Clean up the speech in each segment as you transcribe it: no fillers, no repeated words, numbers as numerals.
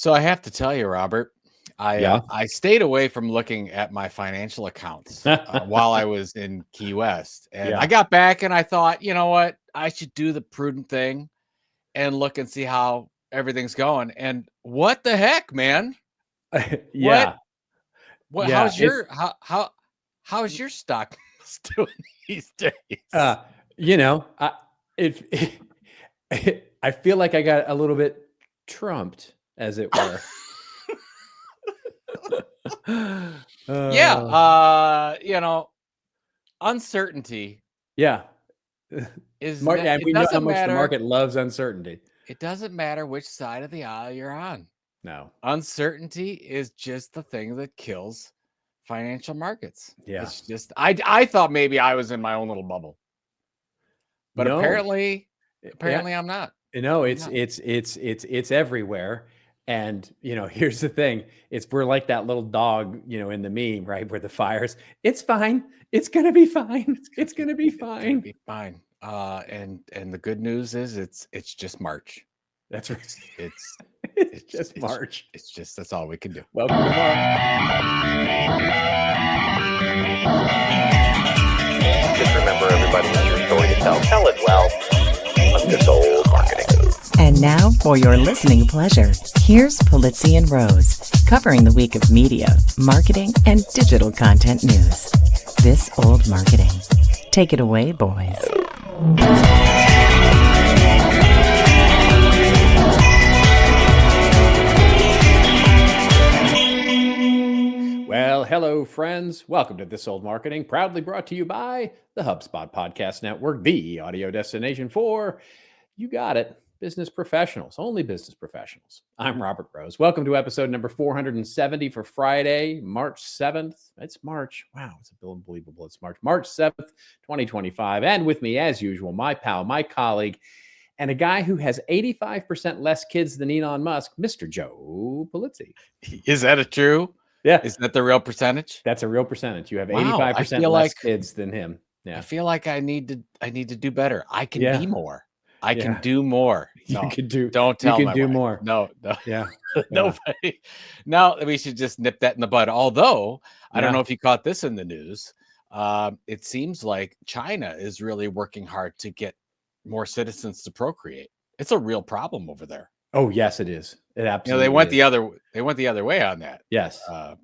So I have to tell you, Robert, Yeah. I stayed away from looking at my financial accounts while I was in Key West, and I Yeah. got back and I thought, you know what, I should do the prudent thing and look and see how everything's going. And what the heck, man? What? Yeah. What? Yeah. How's your how's your stock doing these days? You know, I it, I feel like I got a little bit trumped, as it were. Yeah, uncertainty Yeah. is And it we know how doesn't much the matter. market loves uncertainty. It doesn't matter which side of the aisle you're on. No. Uncertainty is just the thing that kills financial markets. Yeah. It's just I thought maybe I was in my own little bubble. But No. apparently Yeah. I'm not. No, I'm it's not. it's everywhere. And here's the thing: we're like that little dog, in the meme, right? Where the fires. It's fine. It's gonna be fine. It's gonna be It's gonna fine. be fine. And the good news is it's just March. That's right. It's It's just March. It's just that's all we can do. Welcome to March. Just remember, everybody has a story to tell. Tell it well. I'm just old marketing. And now, for your listening pleasure, here's Pulizzi and Rose, covering the week of media, marketing, and digital content news. This old marketing. Take it away, boys. Well, hello, friends. Welcome to This Old Marketing, proudly brought to you by the HubSpot Podcast Network, the audio destination for, you got it, business professionals, only business professionals. I'm Robert Rose. Welcome to episode number 470 for Friday, March 7th. It's March. Wow, it's unbelievable. It's March 7th, 2025. And with me, as usual, my pal, my colleague, and a guy who has 85% less kids than Elon Musk, Mr. Joe Pulizzi. Is that a true? Yeah. Is that the real percentage? That's a real percentage. You have Wow, 85% less kids than him. Yeah. I feel like I need to do better. I can Yeah. be more. I Yeah. can do more. No, You can do. Don't tell You my can do wife. more. No. Yeah. Nobody. Now we should just nip that in the bud. Although I don't Yeah. know if you caught this in the news. It seems like China is really working hard to get more citizens to procreate. It's a real problem over there. Oh, yes, it is. It absolutely. They went is. the other way on that. Yes. But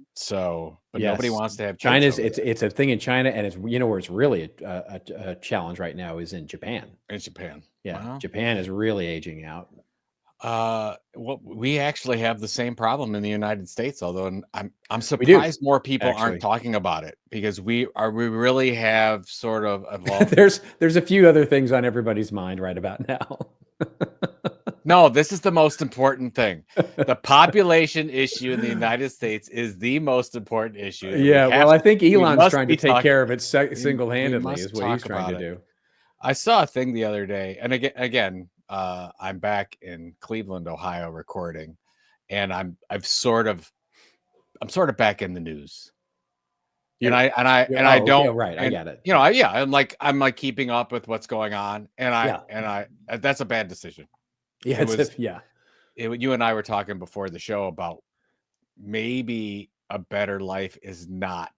yes. nobody wants to have kids. China's. It's a thing in China, and it's where it's really a challenge right now is in Japan. In Japan. Yeah. Wow. Japan is really aging out. Well, we actually have the same problem in the United States, although I'm surprised more people aren't talking about it because we really have sort of evolved. There's a few other things on everybody's mind right about now. No, this is the most important thing. The population issue in the United States is the most important issue. Yeah, well, I think Elon's trying to take care of it single-handedly is what he's trying to do. I saw a thing the other day, and again, I'm back in Cleveland, Ohio, recording, and I'm sort of back in the news. I don't. Right, I get it. I'm like keeping up with what's going on, and that's a bad decision. Yeah, you and I were talking before the show about maybe a better life is not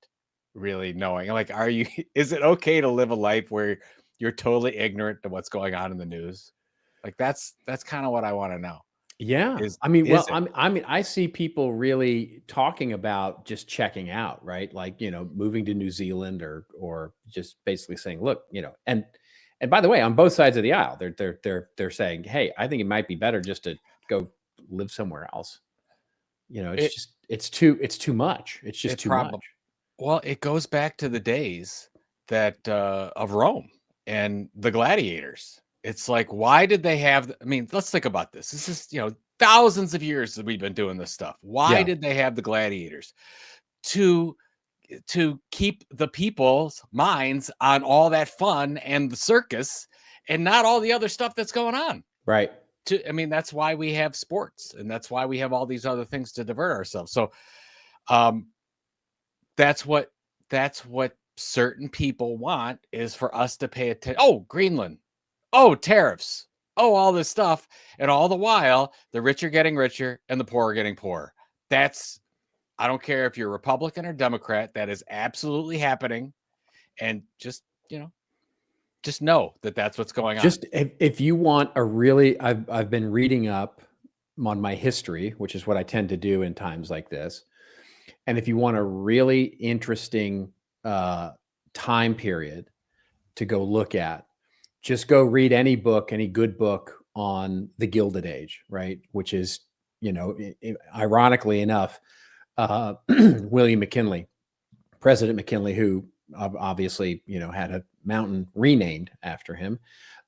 really knowing. Like, is it okay to live a life where you're totally ignorant to what's going on in the news? Like that's kind of what I want to know. Yeah. I see people really talking about just checking out, right? Like, moving to New Zealand or just basically saying, look, and by the way, on both sides of the aisle, they're saying, hey, I think it might be better just to go live somewhere else. It's too much. It's just too much. Well, it goes back to the days of Rome and the gladiators. It's like, why did they have? I mean, let's think about this. This is thousands of years that we've been doing this stuff. Why did they have the gladiators? To keep the people's minds on all that fun and the circus and not all the other stuff that's going on. Right. That's why we have sports, and that's why we have all these other things to divert ourselves. So that's what certain people want, is for us to pay attention. Oh, Greenland. Oh, tariffs. all this stuff. And all the while, the rich are getting richer and the poor are getting poorer. I don't care if you're Republican or Democrat, that is absolutely happening. And just know that that's what's going on. Just if you want a really, I've been reading up on my history, which is what I tend to do in times like this. And if you want a really interesting time period to go look at, just go read any good book on the Gilded Age, right? Which is, ironically enough, William McKinley, President McKinley, who obviously, had a mountain renamed after him.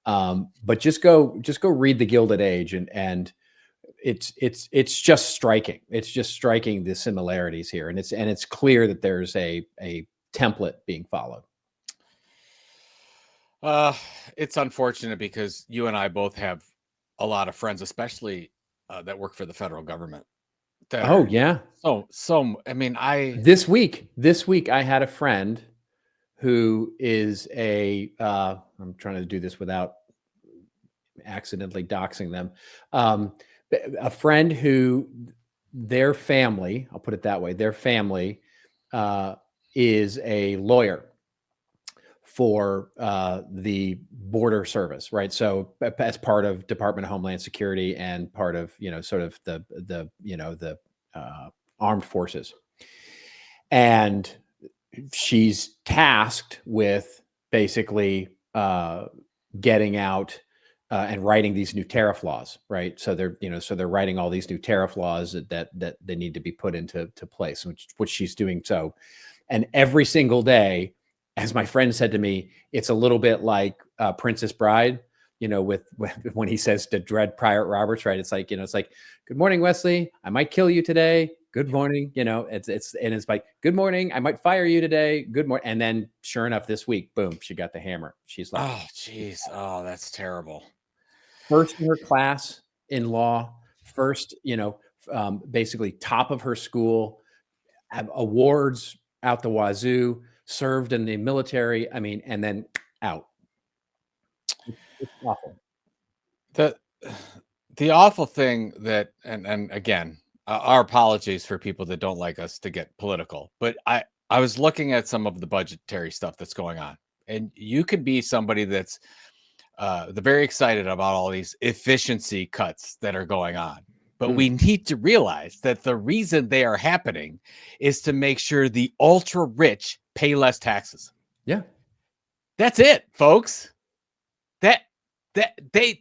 But just go read the Gilded Age, and it's just striking. It's just striking the similarities here, and it's clear that there's a template being followed. It's unfortunate because you and I both have a lot of friends, especially that work for the federal government. Yeah. So I mean, this week I had a friend who is I'm trying to do this without accidentally doxing them. A friend who their family, I'll put it that way, their family is a lawyer for the border service, right? So as part of Department of Homeland Security and part of, sort of the armed forces. And she's tasked with basically getting out and writing these new tariff laws, right? So they're writing all these new tariff laws that they need to be put into place, which she's doing so. And every single day, as my friend said to me, it's a little bit like Princess Bride, with when he says to Dread Pirate Roberts, right? It's like, good morning, Wesley. I might kill you today. Good morning. It's like, good morning. I might fire you today. Good morning. And then sure enough, this week, boom, she got the hammer. She's like, oh, geez. Oh, that's terrible. First in her class in law, first, basically top of her school, have awards out the wazoo, served in the military. I mean, and then out. It's awful. The awful thing that, and again, our apologies for people that don't like us to get political, but I was looking at some of the budgetary stuff that's going on, and you could be somebody that's very excited about all these efficiency cuts that are going on. But we need to realize that the reason they are happening is to make sure the ultra rich pay less taxes. Yeah. That's it, folks. They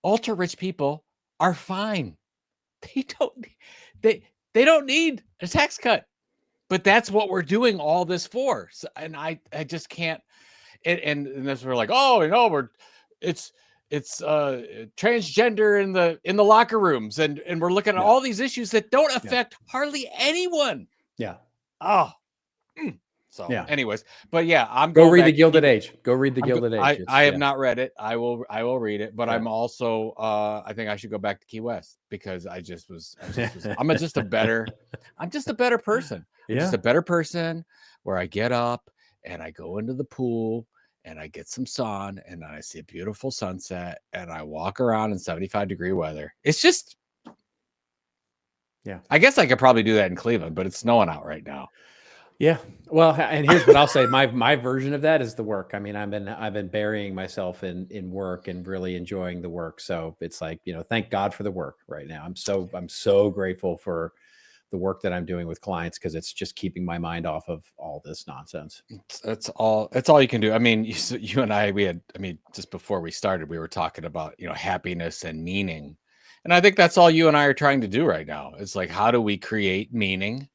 ultra rich people are fine. They don't need a tax cut. But that's what we're doing all this for. So, and I just can't. And this, we're like, it's transgender in the locker rooms, and we're looking at all these issues that don't affect hardly anyone. Yeah. Oh. So anyways, but yeah, go read the Gilded Age. Go read the Gilded Age. I have not read it. I will read it, but I'm also I think I should go back to Key West because I'm just a better person. I'm just a better person where I get up and I go into the pool and I get some sun and I see a beautiful sunset and I walk around in 75-degree weather. It's just, I guess I could probably do that in Cleveland, but it's snowing out right now. Yeah. Well, and here's what I'll say. My version of that is the work. I mean, I've been burying myself in work and really enjoying the work. So it's like, thank God for the work right now. I'm so grateful for the work that I'm doing with clients because it's just keeping my mind off of all this nonsense. That's all you can do. I mean, you and I, just before we started, we were talking about, happiness and meaning. And I think that's all you and I are trying to do right now. It's like, how do we create meaning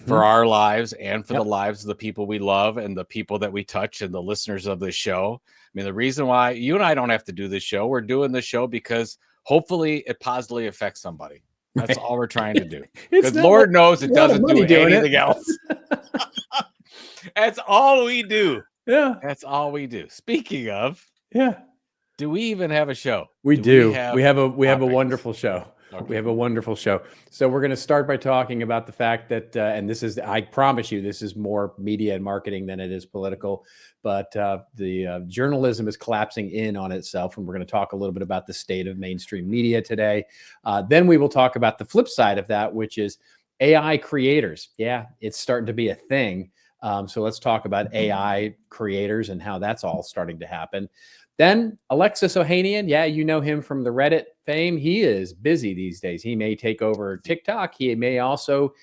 for our lives and for the lives of the people we love and the people that we touch and the listeners of this show? I mean, the reason why you and I don't have to do this show, we're doing this show because hopefully it positively affects somebody. That's all we're trying to do. Because Lord knows it doesn't do anything else. That's all we do. Yeah. That's all we do. Speaking of, do we even have a show? We do. We have a wonderful show. We have a wonderful show. So we're going to start by talking about the fact that, and this is, I promise you, this is more media and marketing than it is political, but the journalism is collapsing in on itself. And we're going to talk a little bit about the state of mainstream media today. Then we will talk about the flip side of that, which is AI creators. Yeah, it's starting to be a thing. So let's talk about AI creators and how that's all starting to happen. Then Alexis Ohanian, yeah, you know him from the Reddit fame. He is busy these days. He may take over TikTok. He may also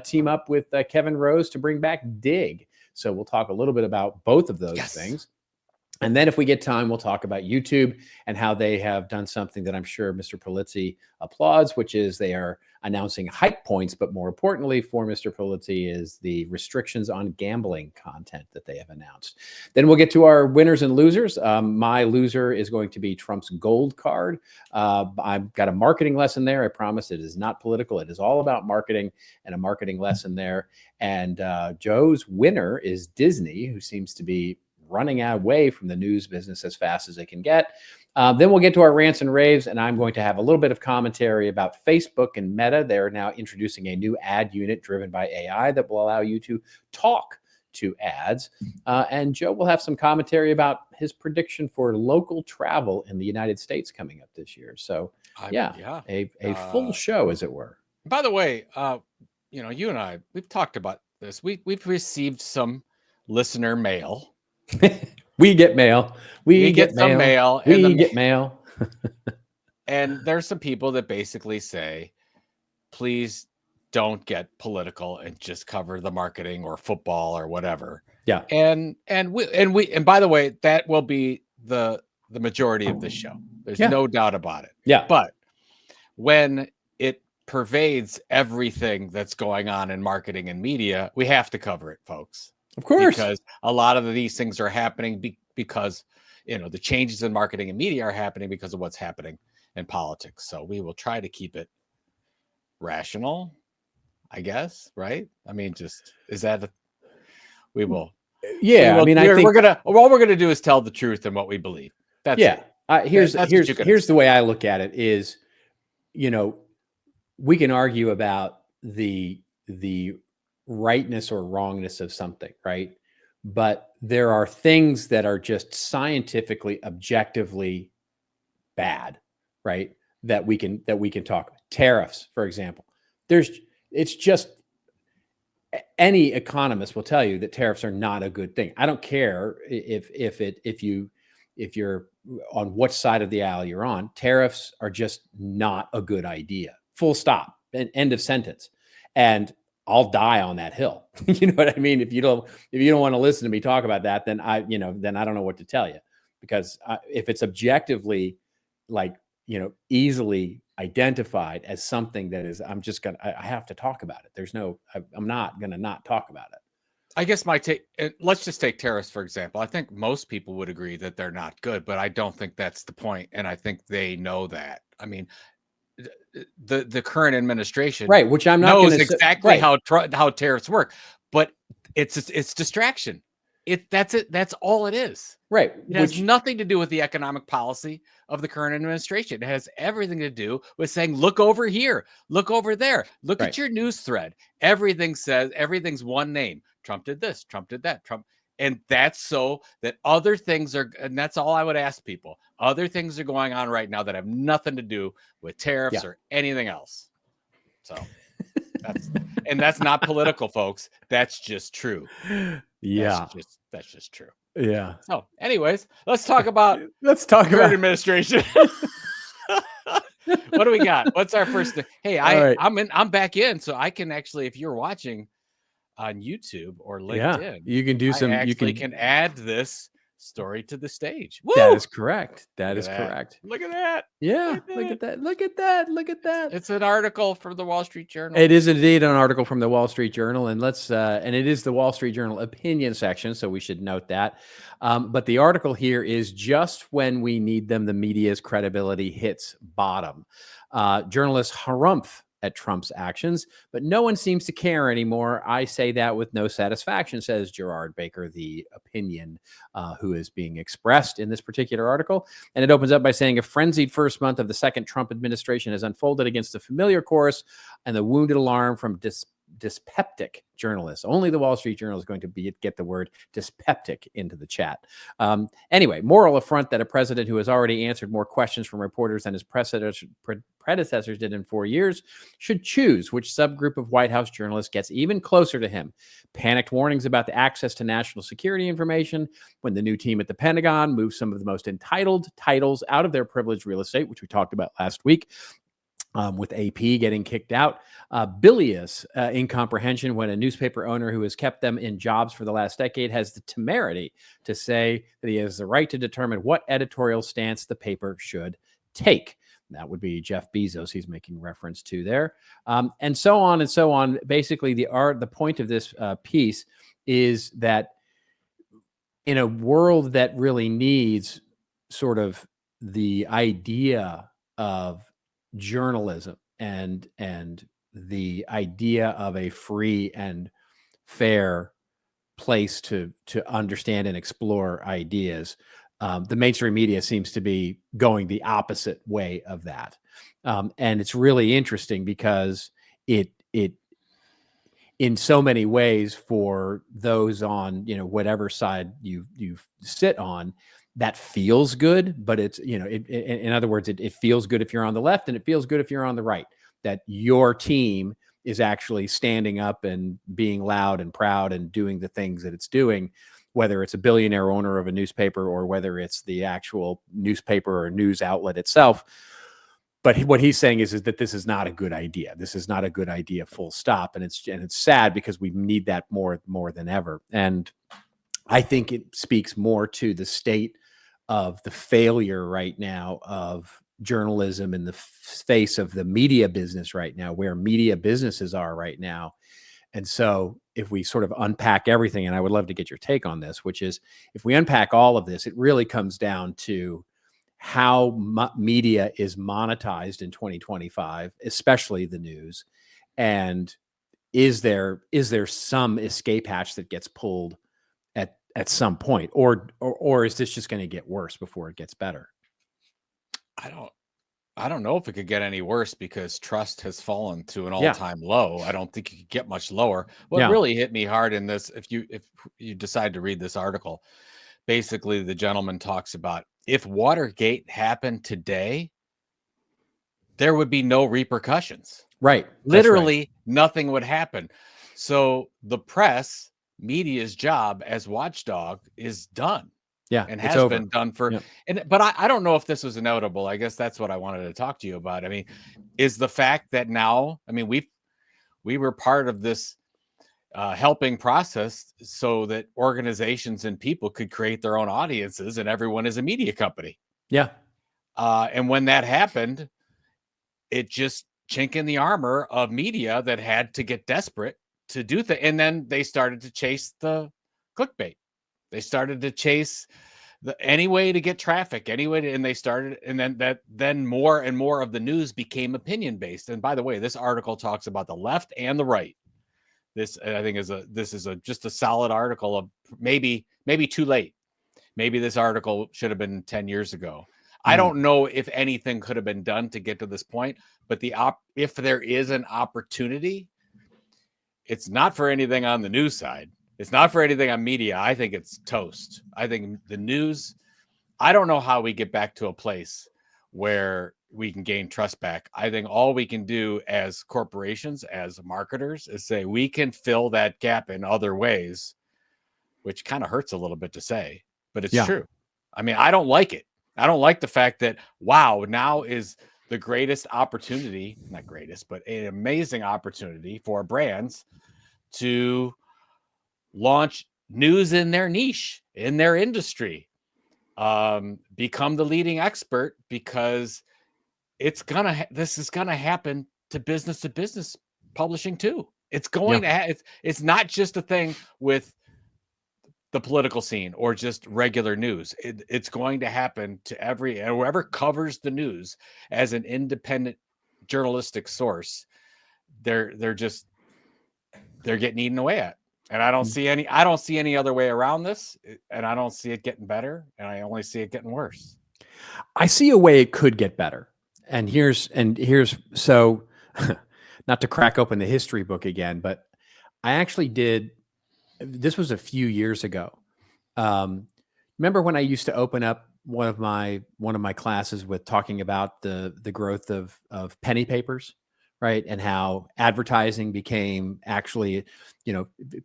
team up with Kevin Rose to bring back Dig. So we'll talk a little bit about both of those things. And then if we get time, we'll talk about YouTube and how they have done something that I'm sure Mr. Pulizzi applauds, which is they are announcing hype points. But more importantly for Mr. Pulizzi is the restrictions on gambling content that they have announced. Then we'll get to our winners and losers. My loser is going to be Trump's gold card. I've got a marketing lesson there. I promise it is not political. It is all about marketing and a marketing lesson there. And Joe's winner is Disney, who seems to be running away from the news business as fast as they can get. Then we'll get to our rants and raves, and I'm going to have a little bit of commentary about Facebook and Meta. They're now introducing a new ad unit driven by AI that will allow you to talk to ads. And Joe will have some commentary about his prediction for local travel in the United States coming up this year. So a full show, as it were. By the way, you and I, we've talked about this. We've received some listener mail. We get mail. We get some mail. We get mail. And there's some people that basically say, please don't get political and just cover the marketing or football or whatever. Yeah. And by the way, that will be the majority of this show. There's no doubt about it. Yeah. But when it pervades everything that's going on in marketing and media, we have to cover it, folks. Of course. Because a lot of these things are happening because, the changes in marketing and media are happening because of what's happening in politics. So we will try to keep it rational, I guess, right? I mean, we will. Yeah. I think all we're going to do is tell the truth and what we believe. That's it. Here's the way I look at it is, we can argue about the rightness or wrongness of something, right? But there are things that are just scientifically, objectively bad, right? That we can talk about. Tariffs, for example. It's just any economist will tell you that tariffs are not a good thing. I don't care if you're on what side of the aisle you're on. Tariffs are just not a good idea. Full stop. End of sentence. And I'll die on that hill. You know what I mean? If you don't want to listen to me talk about that, then I don't know what to tell you, because if it's objectively easily identified as something that is, I have to talk about it. I'm not going to not talk about it. I guess my take, let's just take tariffs, for example. I think most people would agree that they're not good, but I don't think that's the point. And I think they know that. I mean, the current administration, right, which I'm not knows exactly how tariffs work, but it's distraction. That's it. That's all it is. Right. It has nothing to do with the economic policy of the current administration. It has everything to do with saying, look over here, look over there, look at your news thread. Everything's one name. Trump did this, Trump did that, Trump. And that's so that other things are, and that's all I would ask people. Other things are going on right now that have nothing to do with tariffs or anything else. So that's not political, folks. That's just true. Yeah. That's just true. Yeah. So anyways, let's talk about administration. What do we got? What's our first thing? Hey, I'm back in, so I can actually, if you're watching on YouTube or LinkedIn, you can do some. You can add this story to the stage. Woo! That is correct. That is correct. Look at that. Yeah. Look at that. Look at that. Look at that. It's an article from the Wall Street Journal. It is indeed an article from the Wall Street Journal, and and it is the Wall Street Journal opinion section, so we should note that. But the article here is just when we need them, the media's credibility hits bottom. Journalist Harumph at Trump's actions, but no one seems to care anymore. I say that with no satisfaction, says Gerard Baker, the opinion who is being expressed in this particular article. And it opens up by saying a frenzied first month of the second Trump administration has unfolded against the familiar chorus and the wounded alarm from dyspeptic journalists. Only the Wall Street Journal is going to get the word dyspeptic into the chat. Anyway, moral affront that a president who has already answered more questions from reporters than his predecessors did in 4 years should choose which subgroup of White House journalists gets even closer to him. Panicked warnings about the access to national security information when the new team at the Pentagon moves some of the most entitled titles out of their privileged real estate, which we talked about last week. With AP getting kicked out, bilious incomprehension when a newspaper owner who has kept them in jobs for the last decade has the temerity to say that he has the right to determine what editorial stance the paper should take. That would be Jeff Bezos he's making reference to there, and so on and so on. Basically, the point of this piece is that in a world that really needs sort of the idea of journalism and the idea of a free and fair place to understand and explore ideas, the mainstream media seems to be going the opposite way of that, and it's really interesting because it in so many ways for those on whatever side you sit on, that feels good, but it's, in other words, it feels good if you're on the left and it feels good if you're on the right, that your team is actually standing up and being loud and proud and doing the things that it's doing, whether it's a billionaire owner of a newspaper or whether it's the actual newspaper or news outlet itself. But what he's saying is that this is not a good idea. This is not a good idea, full stop. And it's sad because we need that more than ever. And I think it speaks more to the state of the failure right now of journalism in the face of the media business right now, where media businesses are right now. And so if we sort of unpack everything, and I would love to get your take on this, which is if we unpack all of this, it really comes down to how media is monetized in 2025, especially the news. And is there some escape hatch that gets pulled at some point, or is this just going to get worse before it gets better? I don't know if it could get any worse because trust has fallen to an all-time low. I don't think it could get much lower. What really hit me hard in this, if you decide to read this article, basically the gentleman talks about if Watergate happened today, there would be no repercussions. Right. Literally nothing would happen. So the press, media's job as watchdog is done. Yeah. And has been done for, but I don't know if this was inevitable. I guess that's what I wanted to talk to you about. I mean, is the fact that now, I mean, we were part of this helping process so that organizations and people could create their own audiences and everyone is a media company. Yeah. And when that happened, it just chink in the armor of media that had to get desperate to do things. And then they started to chase the clickbait. They started to chase any way to get traffic, and they started, and then more and more of the news became opinion based. And by the way, this article talks about the left and the right. This, I think, is just a solid article of maybe too late. Maybe this article should have been 10 years ago. I don't know if anything could have been done to get to this point, but if there is an opportunity, it's not for anything on the news side. It's not for anything on media. I think it's toast. I think the news, I don't know how we get back to a place where we can gain trust back. I think all we can do as corporations, as marketers, is say we can fill that gap in other ways, which kind of hurts a little bit to say, but it's true. I mean, I don't like it. I don't like the fact that, wow, now is the greatest opportunity, not greatest, but an amazing opportunity for brands to launch news in their niche, in their industry, become the leading expert, because this is gonna happen to business publishing too. It's going to it's not just a thing with the political scene or just regular news. It's going to happen to whoever covers the news as an independent journalistic source. they're getting eaten away at. And I don't see any other way around this, and I don't see it getting better, and I only see it getting worse. I see a way it could get better. And here's so not to crack open the history book again, but I actually did, this was a few years ago. Remember when I used to open up one of my classes with talking about the growth of penny papers, right? And how advertising became actually,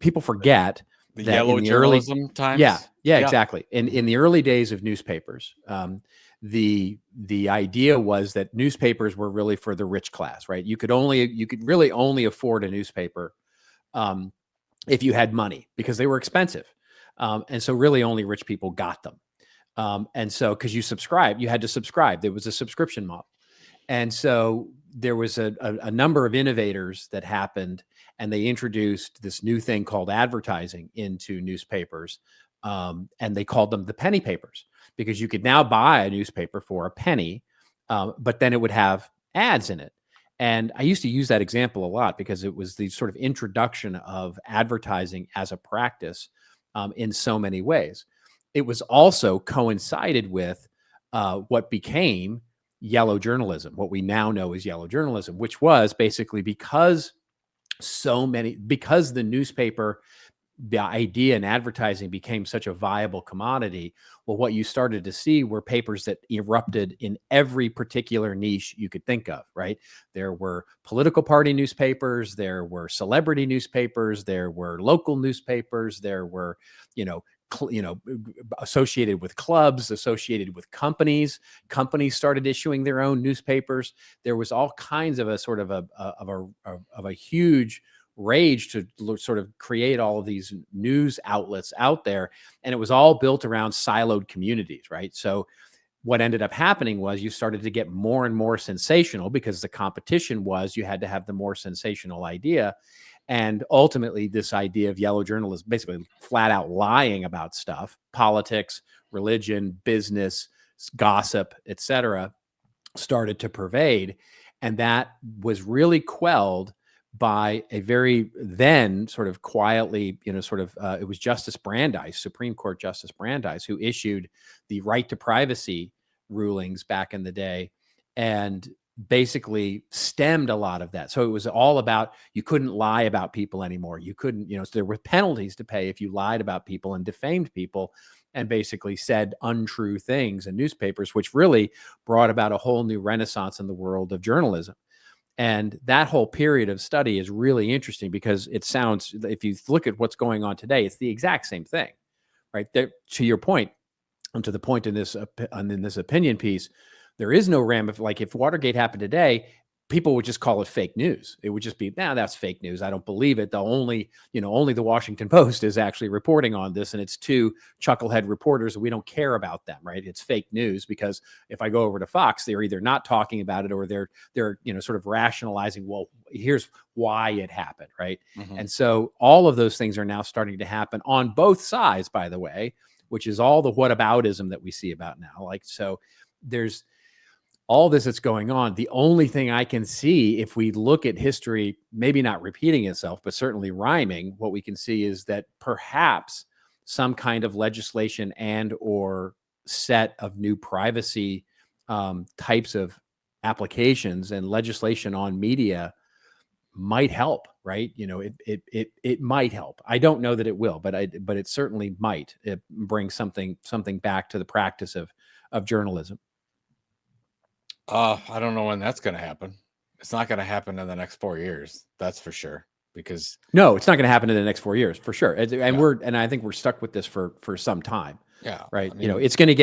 people forget The that yellow in the early, journalism times. yeah, exactly. In the early days of newspapers, the idea was that newspapers were really for the rich class, right? You could really only afford a newspaper if you had money, because they were expensive. And so really only rich people got them. And so, because you had to subscribe. There was a subscription model. And so there was a number of innovators that happened, and they introduced this new thing called advertising into newspapers. And they called them the penny papers, because you could now buy a newspaper for a penny, but then it would have ads in it. And I used to use that example a lot because it was the sort of introduction of advertising as a practice in so many ways. It was also coincided with what became yellow journalism, what we now know as yellow journalism, which was basically because the newspaper, the idea in advertising became such a viable commodity. Well, what you started to see were papers that erupted in every particular niche you could think of, right? There were political party newspapers, there were celebrity newspapers, there were local newspapers, there were, associated with clubs, associated with companies. Companies started issuing their own newspapers. There was all kinds of a sort of a huge rage to sort of create all of these news outlets out there. And it was all built around siloed communities, right? So what ended up happening was you started to get more and more sensational, because the competition was you had to have the more sensational idea. And ultimately, this idea of yellow journalism, basically flat out lying about stuff, politics, religion, business, gossip, etc., started to pervade. And that was really quelled by a very then sort of quietly, it was Justice Brandeis, Supreme Court Justice Brandeis, who issued the right to privacy rulings back in the day, and basically stemmed a lot of that. So it was all about, you couldn't lie about people anymore. You couldn't, so there were penalties to pay if you lied about people and defamed people and basically said untrue things in newspapers, which really brought about a whole new renaissance in the world of journalism. And that whole period of study is really interesting, because it sounds, if you look at what's going on today, it's the exact same thing, right? There, to your point, and to the point in this opinion piece, there is no like if Watergate happened today, people would just call it fake news. It would just be, that's fake news. I don't believe it. Only the Washington Post is actually reporting on this, and it's two chucklehead reporters, and we don't care about them, right? It's fake news, because if I go over to Fox, they're either not talking about it, or they're sort of rationalizing, well, here's why it happened, right? Mm-hmm. And so all of those things are now starting to happen on both sides, by the way, which is all the whataboutism that we see about now. Like, so there's all this that's going on. The only thing I can see, if we look at history, maybe not repeating itself, but certainly rhyming, what we can see is that perhaps some kind of legislation and or set of new privacy types of applications and legislation on media might help, right? It might help. I don't know that it will, but it certainly might bring something back to the practice of journalism. I don't know when that's going to happen. It's not going to happen in the next 4 years. That's for sure. Because no, it's not going to happen in the next 4 years for sure. And I think we're stuck with this for some time. Yeah. Right. I mean, it's going to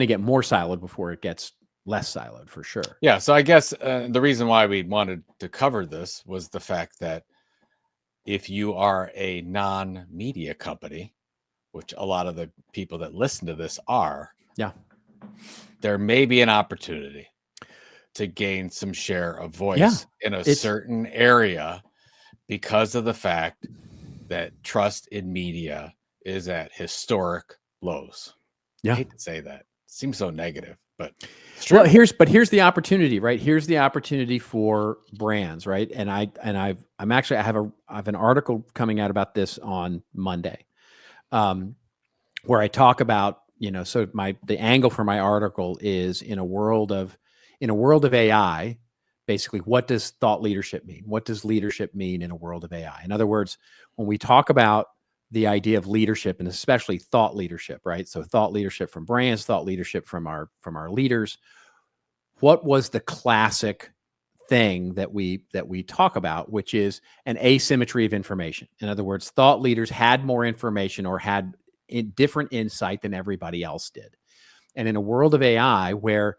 get more siloed before it gets less siloed, for sure. Yeah. So I guess the reason why we wanted to cover this was the fact that if you are a non-media company, which a lot of the people that listen to this are, yeah, there may be an opportunity to gain some share of voice in a certain area, because of the fact that trust in media is at historic lows. Yeah. I hate to say that. It seems so negative, but it's true. Well, here's the opportunity, right? Here's the opportunity for brands, right? And I have an article coming out about this on Monday, where I talk about, so the angle for my article is in a world of AI, basically, what does thought leadership mean? What does leadership mean in a world of AI? In other words, when we talk about the idea of leadership, and especially thought leadership, right? So thought leadership from brands, thought leadership from our leaders. What was the classic thing that we talk about, which is an asymmetry of information? In other words, thought leaders had more information or had different insight than everybody else did. And in a world of AI where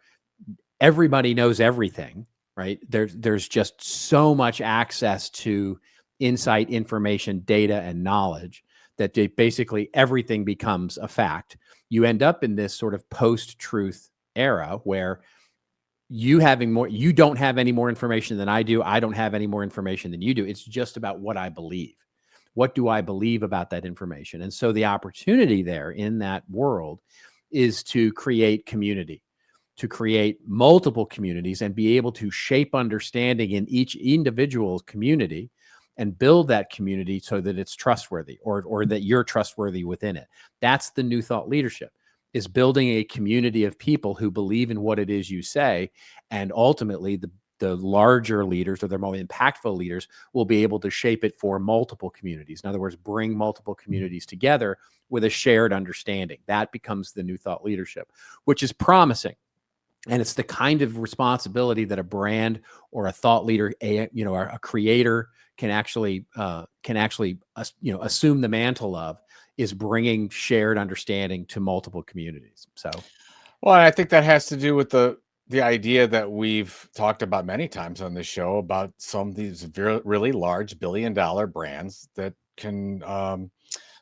everybody knows everything, right? There's just so much access to insight, information, data, and knowledge that basically everything becomes a fact. You end up in this sort of post-truth era where you don't have any more information than I do. I don't have any more information than you do. It's just about what I believe. What do I believe about that information? And so the opportunity there in that world is to create community, to create multiple communities and be able to shape understanding in each individual community and build that community so that it's trustworthy or that you're trustworthy within it. That's the new thought leadership, is building a community of people who believe in what it is you say. And ultimately the larger leaders or the more impactful leaders will be able to shape it for multiple communities. In other words, bring multiple communities together with a shared understanding. That becomes the new thought leadership, which is promising. And it's the kind of responsibility that a brand or a thought leader, a creator can actually assume the mantle of, is bringing shared understanding to multiple communities. So, well, I think that has to do with the idea that we've talked about many times on this show about some of these really large billion-dollar brands that can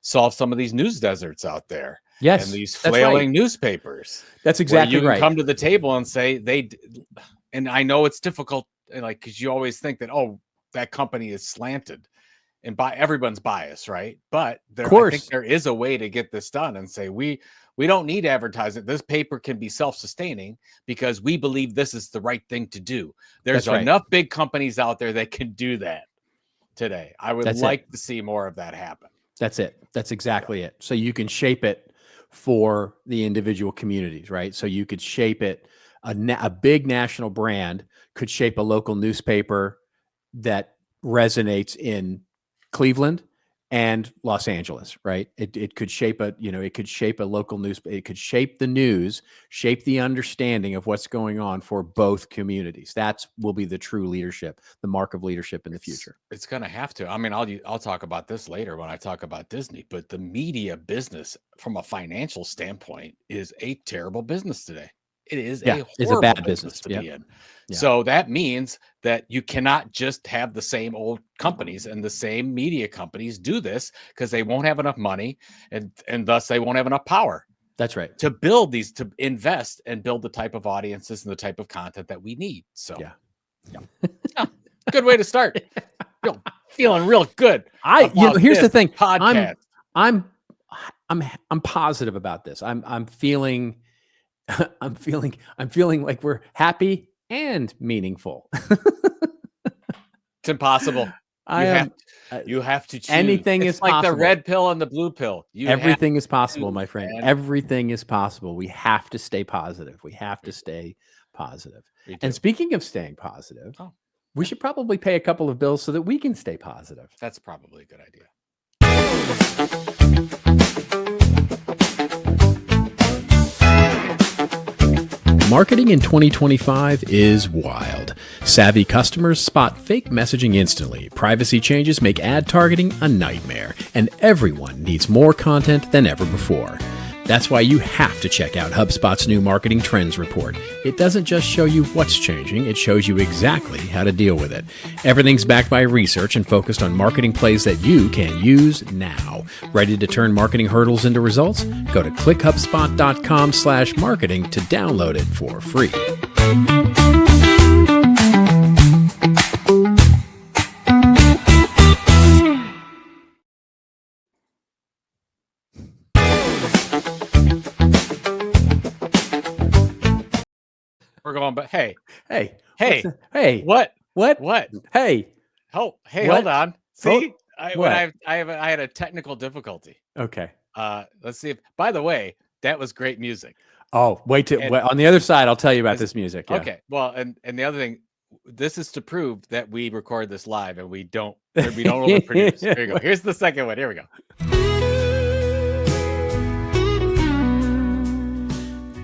solve some of these news deserts out there. yes, And these that's flailing right. newspapers. That's Where exactly you can right. come to the table and say and I know it's difficult, like, because you always think that, oh, that company is slanted and by everyone's bias, right? But Of I think course. there is a way to get this done and say we don't need advertising. This paper can be self-sustaining because we believe this is the right thing to do. There's That's right. enough big companies out there that can do that today. I would That's like to see more of that happen. That's it. That's exactly it. So you can shape it for the individual communities, right? So you could shape it. A big national brand could shape a local newspaper that resonates in Cleveland and Los Angeles, right? It could shape it could shape a local news. It could shape the news, shape the understanding of what's going on for both communities. That will be the true leadership, the mark of leadership in the future. It's going to have to. I mean, I'll talk about this later when I talk about Disney, but the media business from a financial standpoint is a terrible business today. It is Yeah, a it's a horrible bad business business. to Yeah. be in. Yeah. So that means that you cannot just have the same old companies and the same media companies do this, because they won't have enough money and thus they won't have enough power That's right. to build these, to invest and build the type of audiences and the type of content that we need. So Yeah. yeah, good way to start. Feeling real good. Here's the thing. Podcast. I'm positive about this. I'm feeling I'm feeling like we're happy and meaningful. It's impossible. You have to choose. Anything It's is like the possible. red pill and the blue pill. Everything is possible, my choose, friend. man. Everything is possible. We have to stay positive. We have to stay positive. Me too. And speaking of staying positive, Oh, we should probably pay a couple of bills so that we can stay positive. that's probably a good idea. Marketing in 2025 is wild. Savvy customers spot fake messaging instantly. Privacy changes make ad targeting a nightmare, and everyone needs more content than ever before. That's why you have to check out HubSpot's new Marketing Trends Report. It doesn't just show you what's changing, it shows you exactly how to deal with it. Everything's backed by research and focused on marketing plays that you can use now. Ready to turn marketing hurdles into results? Go to clickhubspot.com/marketing to download it for free. going back. Hey, Hey, hey, hey, what? what? What? Hey, Hey, what? hold on. Hold, See, what? I had a technical difficulty. Okay. Let's see if. By the way, that was great music. Oh, wait And on the other side. I'll tell you about is it this music. Yeah. okay? Well, and the other thing, this is to prove that we record this live and we don't overproduce. Here you go. Here's the second one. Here we go.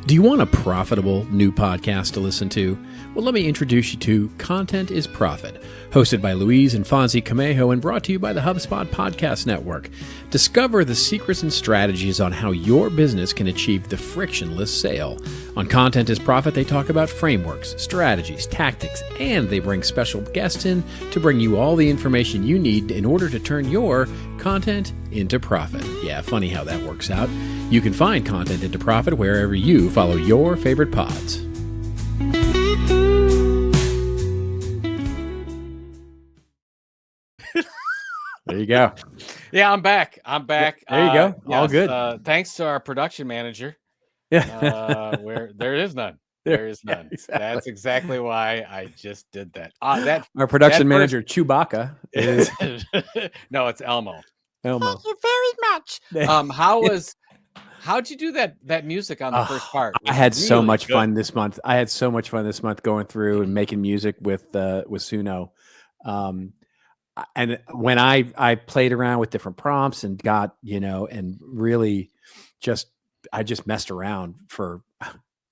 Do you want a profitable new podcast to listen to? Well, let me introduce you to Content is Profit, hosted by Louise and Fonzie Camejo and brought to you by the HubSpot Podcast Network. Discover the secrets and strategies on how your business can achieve the frictionless sale. On Content is Profit, they talk about frameworks, strategies, tactics, and they bring special guests in to bring you all the information you need in order to turn your content into profit. Yeah, funny how that works out. You can find Content into Profit wherever you follow your favorite pods. There you go. Yeah, I'm back. There you go. All good. Thanks to our production manager. Yeah. Where there is none. There is none. Yeah, exactly. That's exactly why I just did that. Our production manager, Chewbacca, is no, it's Elmo. Elmo. Thank you very much. How'd you do that music on the first part? I had so really much good. fun this month. I had so much fun this month going through and making music with Suno. And when I played around with different prompts and got, and really I just messed around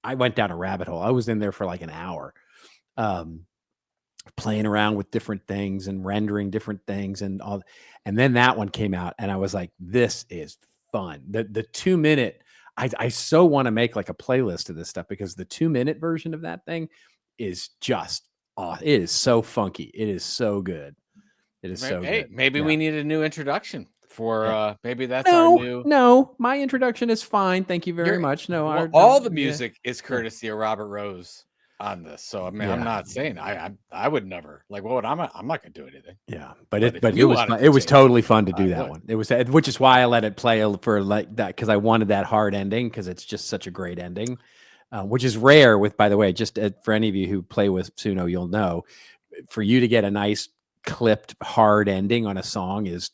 I went down a rabbit hole. I was in there for like an hour, playing around with different things and rendering different things and all. And then that one came out and I was like, this is fun. The 2-minute, I so want to make like a playlist of this stuff because the 2-minute version of that thing is just, it is so funky. It is so good. It is so good. Maybe we need a new introduction for maybe that's our new. No, my introduction is fine. Thank you very much. No, all the music is courtesy of Robert Rose on this. So I mean, I'm not saying I would never like. What would I'm not gonna do anything. Yeah, but it was totally fun to do that one. It was, which is why I let it play for like that because I wanted that hard ending because it's just such a great ending, which is rare. By the way, just for any of you who play with Suno, you'll know for you to get a nice clipped hard ending on a song is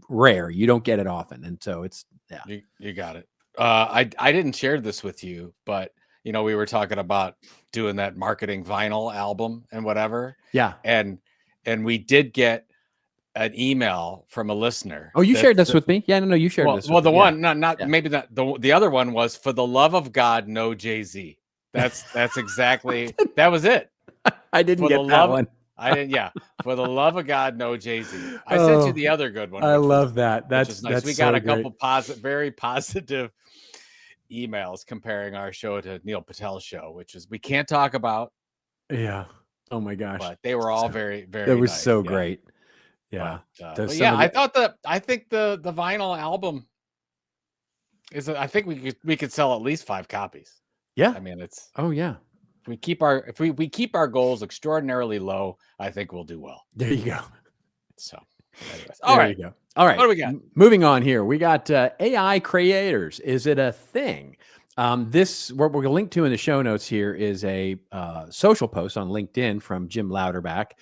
rare. You don't get it often, and so it's you got it. I didn't share this with you, but we were talking about doing that marketing vinyl album and whatever. Yeah, and we did get an email from a listener. Oh, you shared this with me? Yeah, no, you shared this. Well, the one, maybe not the other one was for the love of God, no Jay-Z. That's exactly that was it. I didn't get that one. I didn't. Yeah, for the love of God, no Jay-Z. I sent you the other good one. I love that. That's nice. We got a couple very positive emails comparing our show to Neil Patel's show, which is we can't talk about. Yeah. Oh my gosh. But they were all very, very. It was nice. so great. Yeah. But yeah, I think the vinyl album is. I think we could sell at least 5 copies. Yeah. I mean, it's. Oh yeah. If we keep our goals extraordinarily low, I think we'll do well. There you go. So, anyways, all right. You go. All right. What do we got? Moving on here, we got AI creators. Is it a thing? This what we're going to link to in the show notes here is a social post on LinkedIn from Jim Louderback,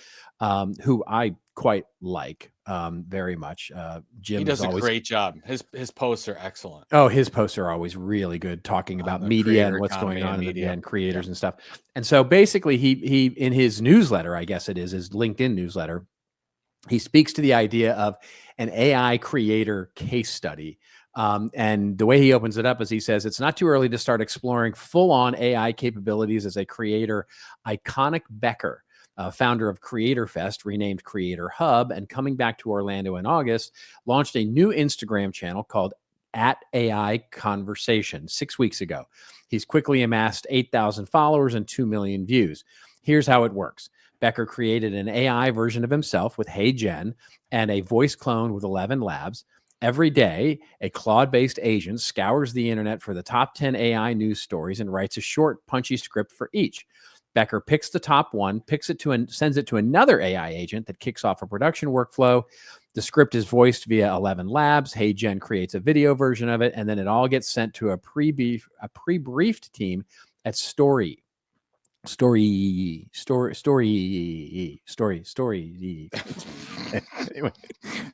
who I quite like very much. Jim he does a great job. His posts are excellent. Oh, his posts are always really good, talking about media and what's going on and creators and stuff. And so basically, he in his newsletter, I guess it is his LinkedIn newsletter, he speaks to the idea of an AI creator case study. And the way he opens it up is he says, it's not too early to start exploring full-on AI capabilities as a creator. Iconic Becker, founder of Creator Fest, renamed Creator Hub, and coming back to Orlando in August, launched a new Instagram channel called @AI_Conversation 6 weeks ago. He's quickly amassed 8,000 followers and 2 million views. Here's how it works. Becker created an AI version of himself with Hey Jen and a voice clone with 11 Labs. Every day, a Claude-based agent scours the internet for the top 10 AI news stories and writes a short, punchy script for each. Becker picks the top one, sends it to another AI agent that kicks off a production workflow. The script is voiced via 11 Labs. Hey Jen creates a video version of it, and then it all gets sent to a pre-briefed team at Story. Story. Anyway,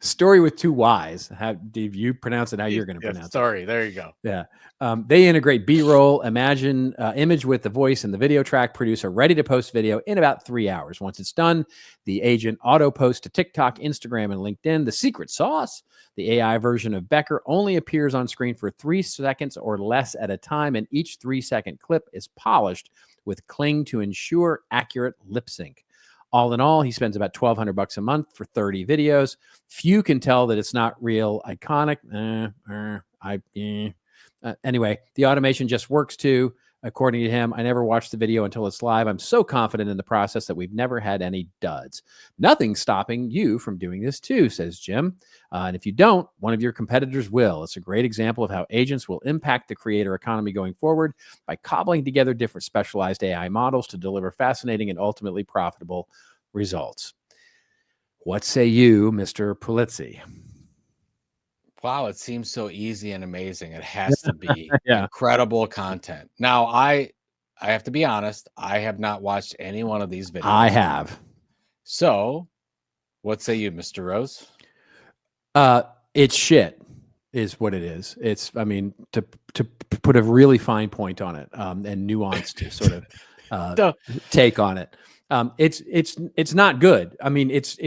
story with two Y's. How do you pronounce it? How you're going to pronounce it? Story. There you go. Yeah. They integrate B-roll, image with the voice and the video track, produce a ready-to-post video in about 3 hours. Once it's done, the agent auto-posts to TikTok, Instagram, and LinkedIn. The secret sauce, the AI version of Becker only appears on screen for 3 seconds or less at a time, and each 3-second clip is polished with Kling to ensure accurate lip sync. All in all, he spends about $1,200 a month for 30 videos. Few can tell that it's not real iconic. Anyway, the automation just works too. According to him, I never watched the video until it's live. I'm so confident in the process that we've never had any duds. Nothing's stopping you from doing this too, says Jim. And if you don't, one of your competitors will. It's a great example of how agents will impact the creator economy going forward by cobbling together different specialized AI models to deliver fascinating and ultimately profitable results. What say you, Mr. Pulizzi? Wow, it seems so easy and amazing. It has to be Yeah. incredible content. Now, I have to be honest, I have not watched any one of these videos. I have. So, what say you, Mr. Rose? It's shit, is what it is. It's, I mean, to put a really fine point on it, and nuanced sort of take on it. It's not good. I mean, it's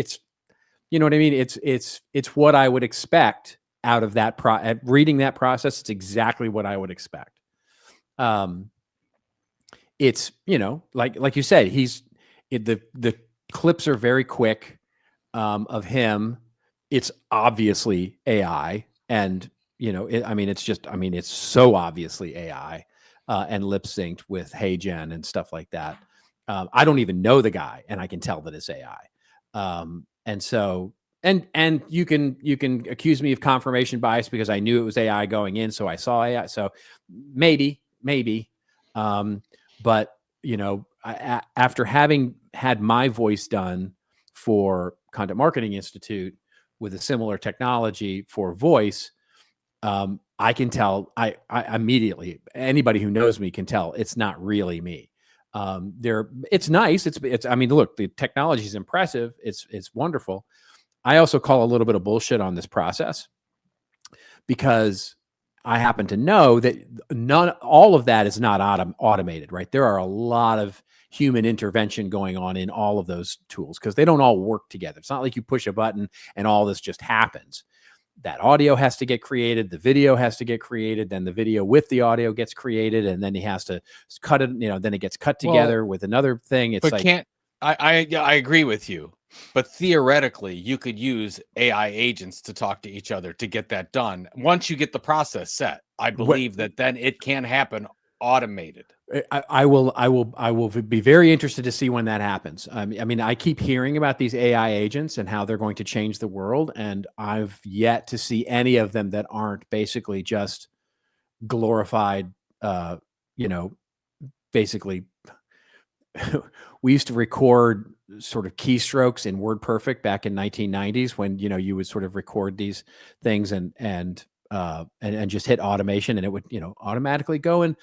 you know what I mean. It's what I would expect out of that reading that process. It's exactly what I would expect. It's, you know, like you said, the clips are very quick of him. It's obviously AI, and you know, it's so obviously AI, and lip synced with Hey Jen and stuff like that. I don't even know the guy, and I can tell that it's AI. And so, and you can accuse me of confirmation bias because I knew it was AI going in, so I saw AI. So maybe, but you know, after having had my voice done for Content Marketing Institute with a similar technology for voice, I can tell. I immediately, anybody who knows me can tell it's not really me. It's nice. It's. I mean, look, the technology is impressive. It's wonderful. I also call a little bit of bullshit on this process because I happen to know that all of that is not automated, right? There are a lot of human intervention going on in all of those tools because they don't all work together. It's not like you push a button and all this just happens. That audio has to get created, the video has to get created, then the video with the audio gets created, and then he has to cut it, you know, then it gets cut together with another thing. It's like, I agree with you, but theoretically you could use AI agents to talk to each other to get that done. Once you get the process set, I believe that then it can happen automated. I will be very interested to see when that happens. I mean, I keep hearing about these AI agents and how they're going to change the world, and I've yet to see any of them that aren't basically just glorified. You know, basically, we used to record sort of keystrokes in WordPerfect back in 1990s when, you know, you would sort of record these things and just hit automation, and it would, you know, automatically go and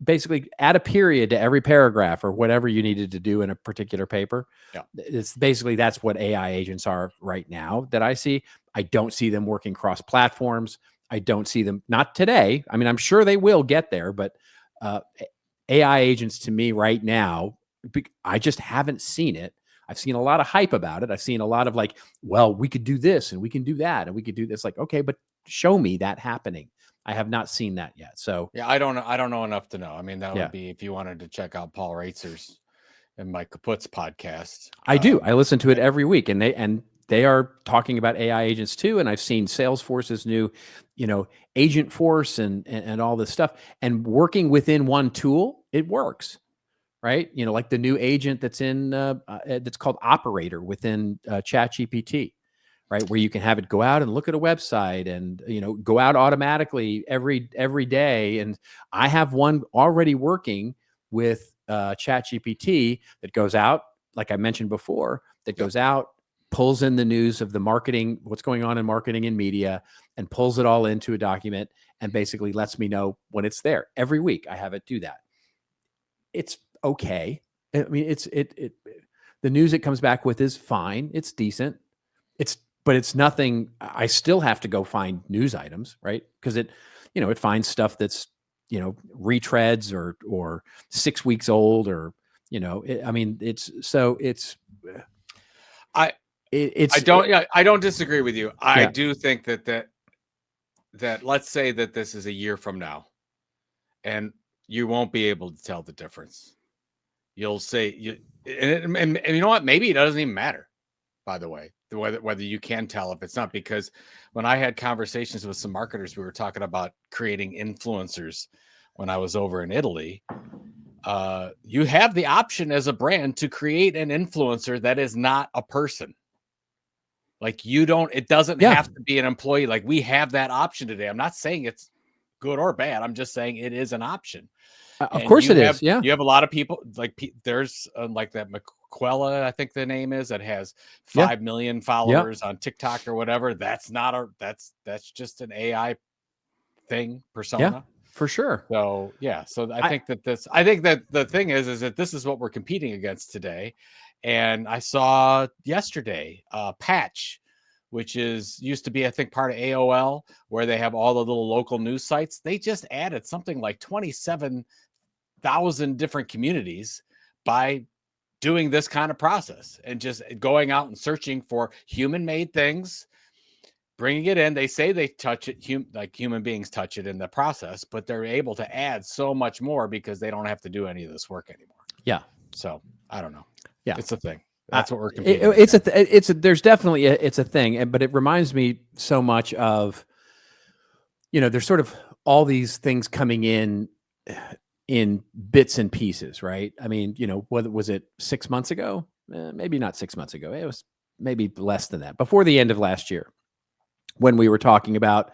basically add a period to every paragraph or whatever you needed to do in a particular paper. Yeah. It's basically, that's what AI agents are right now that I see. I don't see them working cross platforms. I don't see them, not today. I mean, I'm sure they will get there, but AI agents to me right now, I just haven't seen it. I've seen a lot of hype about it. I've seen a lot of like, well, we could do this and we can do that and we could do this. Like, okay, but show me that happening. I have not seen that yet. So yeah, I don't know enough to know. I mean, that would be if you wanted to check out Paul Reitzer's and Mike Kaput's podcast. I do. I listen to it every week, and they are talking about AI agents too. And I've seen Salesforce's new, you know, Agent Force and all this stuff, and working within one tool, it works, right? You know, like the new agent that's in that's called Operator within ChatGPT, right? Where you can have it go out and look at a website and, you know, go out automatically every day. And I have one already working with ChatGPT that goes out, like I mentioned before, that goes out, pulls in the news of the marketing, what's going on in marketing and media, and pulls it all into a document and basically lets me know when it's there. Every week I have it do that. it's okay. I mean, the news it comes back with is fine. It's decent. But it's nothing. I still have to go find news items, right? Because it finds stuff that's, retreads or 6 weeks old, or, I mean, I don't disagree with you. I do think that let's say that this is a year from now, and you won't be able to tell the difference. You'll say and you know what? Maybe it doesn't even matter. By the way, whether you can tell if it's not, because when I had conversations with some marketers, we were talking about creating influencers when I was over in Italy. You have the option as a brand to create an influencer that is not a person. Like it doesn't have to be an employee. Like we have that option today. I'm not saying it's good or bad. I'm just saying it is an option. Of course it is. Yeah. You have a lot of people there's like that McQuella, I think the name is, that has 5 million followers on TikTok or whatever. That's that's just an AI thing, persona. Yeah, for sure. So I think that the thing is that this is what we're competing against today. And I saw yesterday Patch, which used to be, I think, part of AOL, where they have all the little local news sites. They just added something like 27,000 different communities by doing this kind of process and just going out and searching for human-made things, bringing it in. They say they touch it like human beings touch it in the process, but they're able to add so much more because they don't have to do any of this work anymore. Yeah. So I don't know. Yeah, it's a thing. That's what we're competing. There's definitely it's a thing, but it reminds me so much of, there's sort of all these things coming in bits and pieces, right? I mean, what was it 6 months ago? Maybe not 6 months ago. It was maybe less than that, before the end of last year, when we were talking about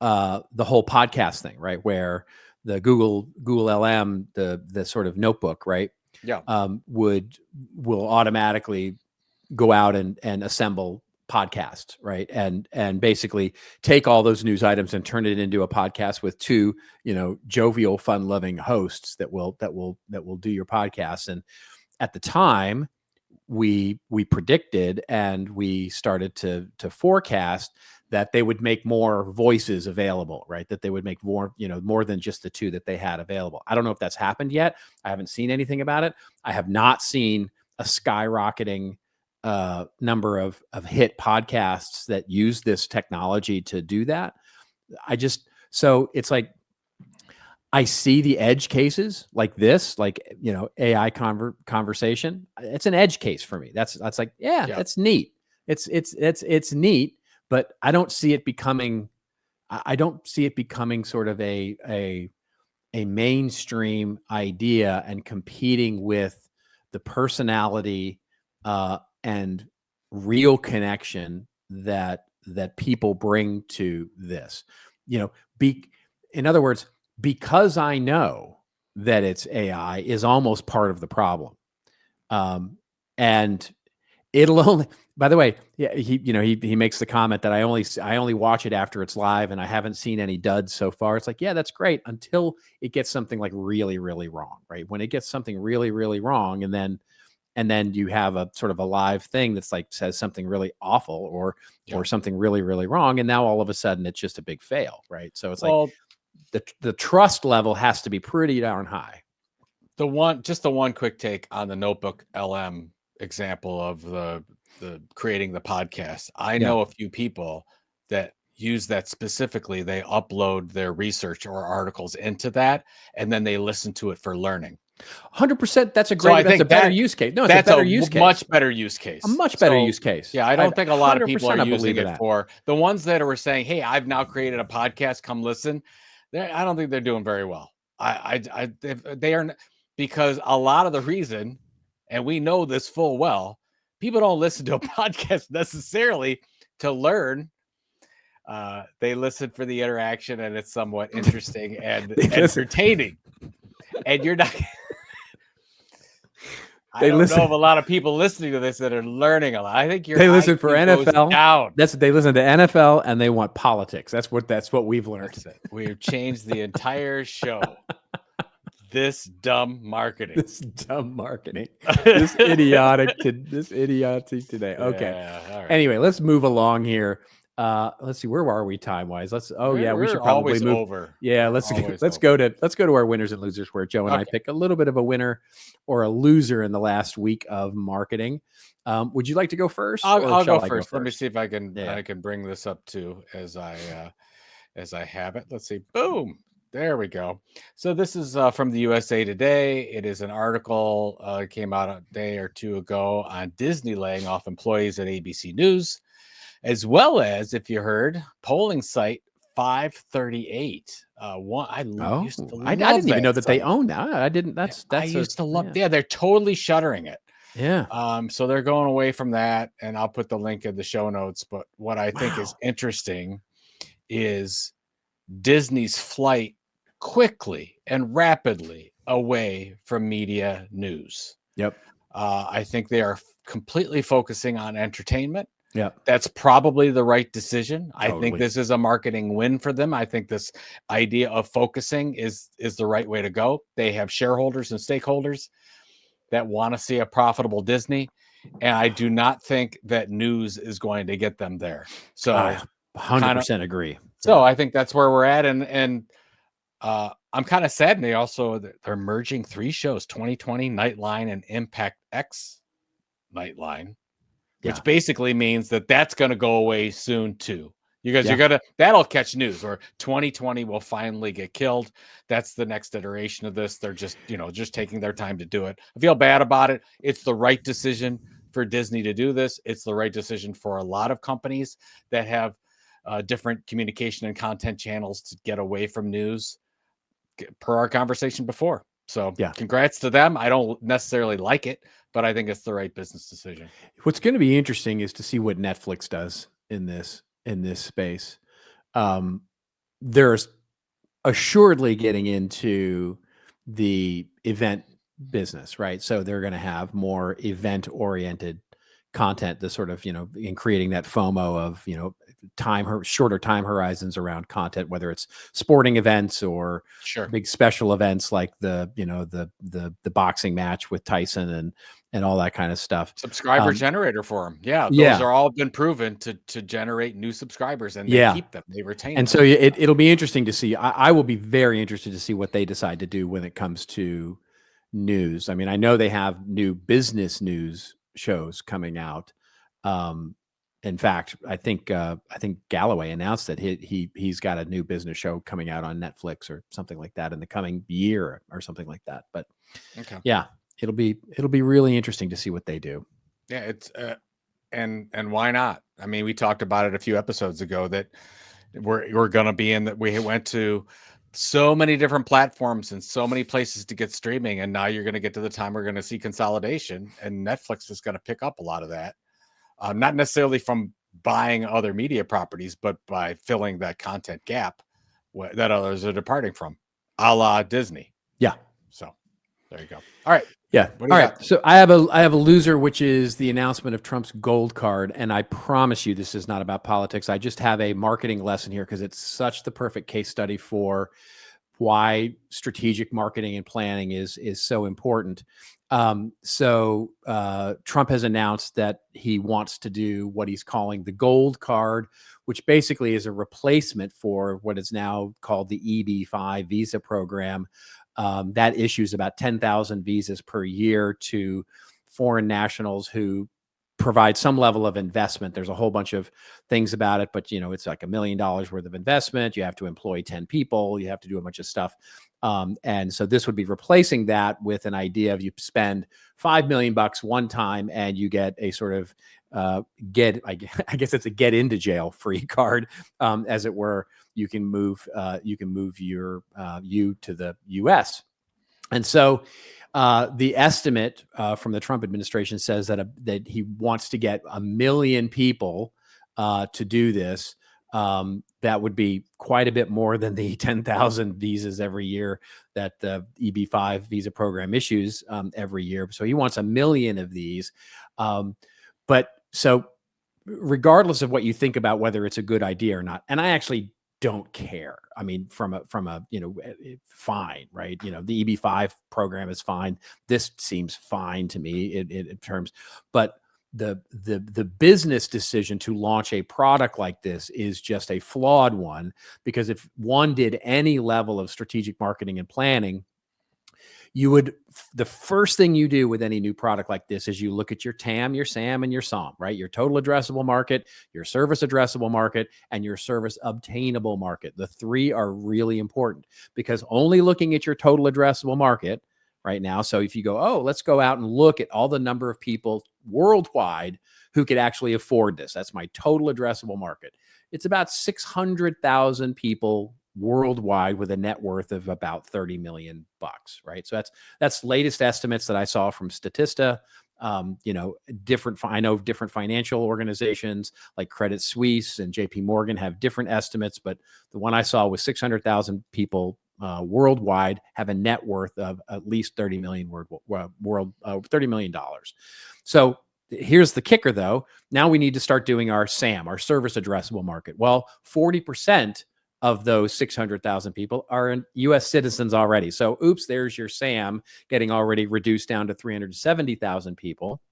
the whole podcast thing, right? Where the Google LM, the sort of notebook, right? Yeah. Will automatically go out and assemble podcasts, right? And basically take all those news items and turn it into a podcast with two, jovial, fun-loving hosts that will do your podcast. And at the time, we predicted and we started to forecast that they would make more voices available, right? That they would make more, more than just the two that they had available. I don't know if that's happened yet. I haven't seen anything about it. I have not seen a skyrocketing number of hit podcasts that use this technology to do that. So it's like, I see the edge cases like this, like, AI conversation. It's an edge case for me. That's like, that's neat. It's neat. But I don't see it becoming. I don't see it becoming sort of a mainstream idea and competing with the personality and real connection that people bring to this. In other words, because I know that it's AI is almost part of the problem, and it'll only. By the way, he makes the comment that I only watch it after it's live, and I haven't seen any duds so far. It's like, yeah, that's great until it gets something like really, really wrong, right? When it gets something really, really wrong, and then you have a sort of a live thing that's like says something really awful or something really, really wrong, and now all of a sudden it's just a big fail, right? So it's like the trust level has to be pretty darn high. The one quick take on the Notebook LM example of the creating the podcast. I know a few people that use that specifically. They upload their research or articles into that, and then they listen to it for learning. 100%. That's a better use case. No, it's a better use case. Much better use case. A much better use case. Yeah, I don't think a lot of people are using it for the ones that are saying, "Hey, I've now created a podcast. Come listen." I don't think they're doing very well. They are, because a lot of the reason, and we know this full well, people don't listen to a podcast necessarily to learn. They listen for the interaction, and it's somewhat interesting and entertaining. And you're not. I don't know of a lot of people listening to this that are learning a lot. I think they listen for NFL. They listen to NFL and they want politics. That's what we've learned. We've changed the entire show. this dumb marketing. This dumb marketing. This idiocy today. Okay. Yeah, all right. Anyway, let's move along here. Let's see, where are we time wise? We We're should probably always move. over. Yeah, We're let's always go over. to our winners and losers, where Joe and I Okay. pick a little bit of a winner or a loser in the last week of marketing. Would you like to go first? I'll Shall go I first. Let me first? see if I can Yeah. bring this up too as I have it. Let's see. Boom. There we go. So this is from the USA Today. It is an article came out a day or two ago on Disney laying off employees at ABC News, as well as, if you heard, polling site 538. Used to I love didn't even know that they site. own that. I didn't. I used to love. Yeah, they're totally shuttering it. Yeah. So they're going away from that, and I'll put the link in the show notes. But what I think is interesting is Disney's flight quickly and rapidly away from media news. Yep. I think they are completely focusing on entertainment. Yeah. That's probably the right decision. I Totally. think this is a marketing win for them. I think this idea of focusing is the right way to go. They have shareholders and stakeholders that want to see a profitable Disney, and I do not think that news is going to get them there. So I 100% agree. So I think that's where we're at, and I'm kind of sad. And they're merging 3 shows: 2020 Nightline and Impact X Nightline, which basically means that that's going to go away soon too. That'll catch news, or 2020 will finally get killed. That's the next iteration of this. They're just taking their time to do it. I feel bad about it. It's the right decision for Disney to do this. It's the right decision for a lot of companies that have different communication and content channels to get away from news, per our conversation before. So congrats to them. I don't necessarily like it, but I think it's the right business decision. What's going to be interesting is to see what Netflix does in this space. There's assuredly getting into the event business, right? So they're going to have more event oriented content, the sort of, in creating that FOMO of, shorter time horizons around content, whether it's sporting events or big special events like the boxing match with Tyson and all that kind of stuff. Subscriber generator for them. Yeah. Those are all been proven to generate new subscribers, and they keep them, they retain and them. So it'll be interesting to see. I will be very interested to see what they decide to do when it comes to news. I mean, I know they have new business news shows coming out. In fact, I think Galloway announced that he's got a new business show coming out on Netflix or something like that in the coming year or something like that. But it'll be really interesting to see what they do. Yeah, it's and why not? I mean, we talked about it a few episodes ago that we're going to be in that. We went to so many different platforms and so many places to get streaming, and now you're going to get to the time we're going to see consolidation, and Netflix is going to pick up a lot of that. Not necessarily from buying other media properties, but by filling that content gap that others are departing from, a la Disney. Yeah. So there you go. All right. Yeah. All right. So I have a loser, which is the announcement of Trump's gold card. And I promise you, this is not about politics. I just have a marketing lesson here because it's such the perfect case study for why strategic marketing and planning is so important. So Trump has announced that he wants to do what he's calling the gold card, which basically is a replacement for what is now called the EB-5 visa program. That issues about 10,000 visas per year to foreign nationals who provide some level of investment. There's a whole bunch of things about it, but it's like $1 million worth of investment. You have to employ 10 people. You have to do a bunch of stuff. And so this would be replacing that with an idea of you spend $5 million one time and you get a sort of I guess it's a get into jail free card, as it were. You can move your you to the U.S. And so the estimate from the Trump administration says that he wants to get 1 million people to do this. That would be quite a bit more than the 10,000 visas every year that the EB-5 visa program issues every year. So he wants 1 million of these. But so regardless of what you think about whether it's a good idea or not, and I actually don't care. I mean, from a fine, right? The EB-5 program is fine. This seems fine to me in terms, but the business decision to launch a product like this is just a flawed one, because if one did any level of strategic marketing and planning, the first thing you do with any new product like this is you look at your TAM, your SAM, and your SOM, right? Your total addressable market, your service addressable market, and your service obtainable market. The three are really important, because only looking at your total addressable market right now. So if you go, oh, let's go out and look at all the number of people worldwide who could actually afford this. That's my total addressable market. It's about 600,000 people worldwide with a net worth of about $30 million, right? So that's latest estimates that I saw from Statista. I know different financial organizations like Credit Suisse and JP Morgan have different estimates, but the one I saw was 600,000 people worldwide have a net worth of at least $30 million $30 million. So here's the kicker, though. Now we need to start doing our SAM, our service addressable market. Well, 40% of those 600,000 people are U.S. citizens already. So, oops, there's your SAM getting already reduced down to 370,000 people.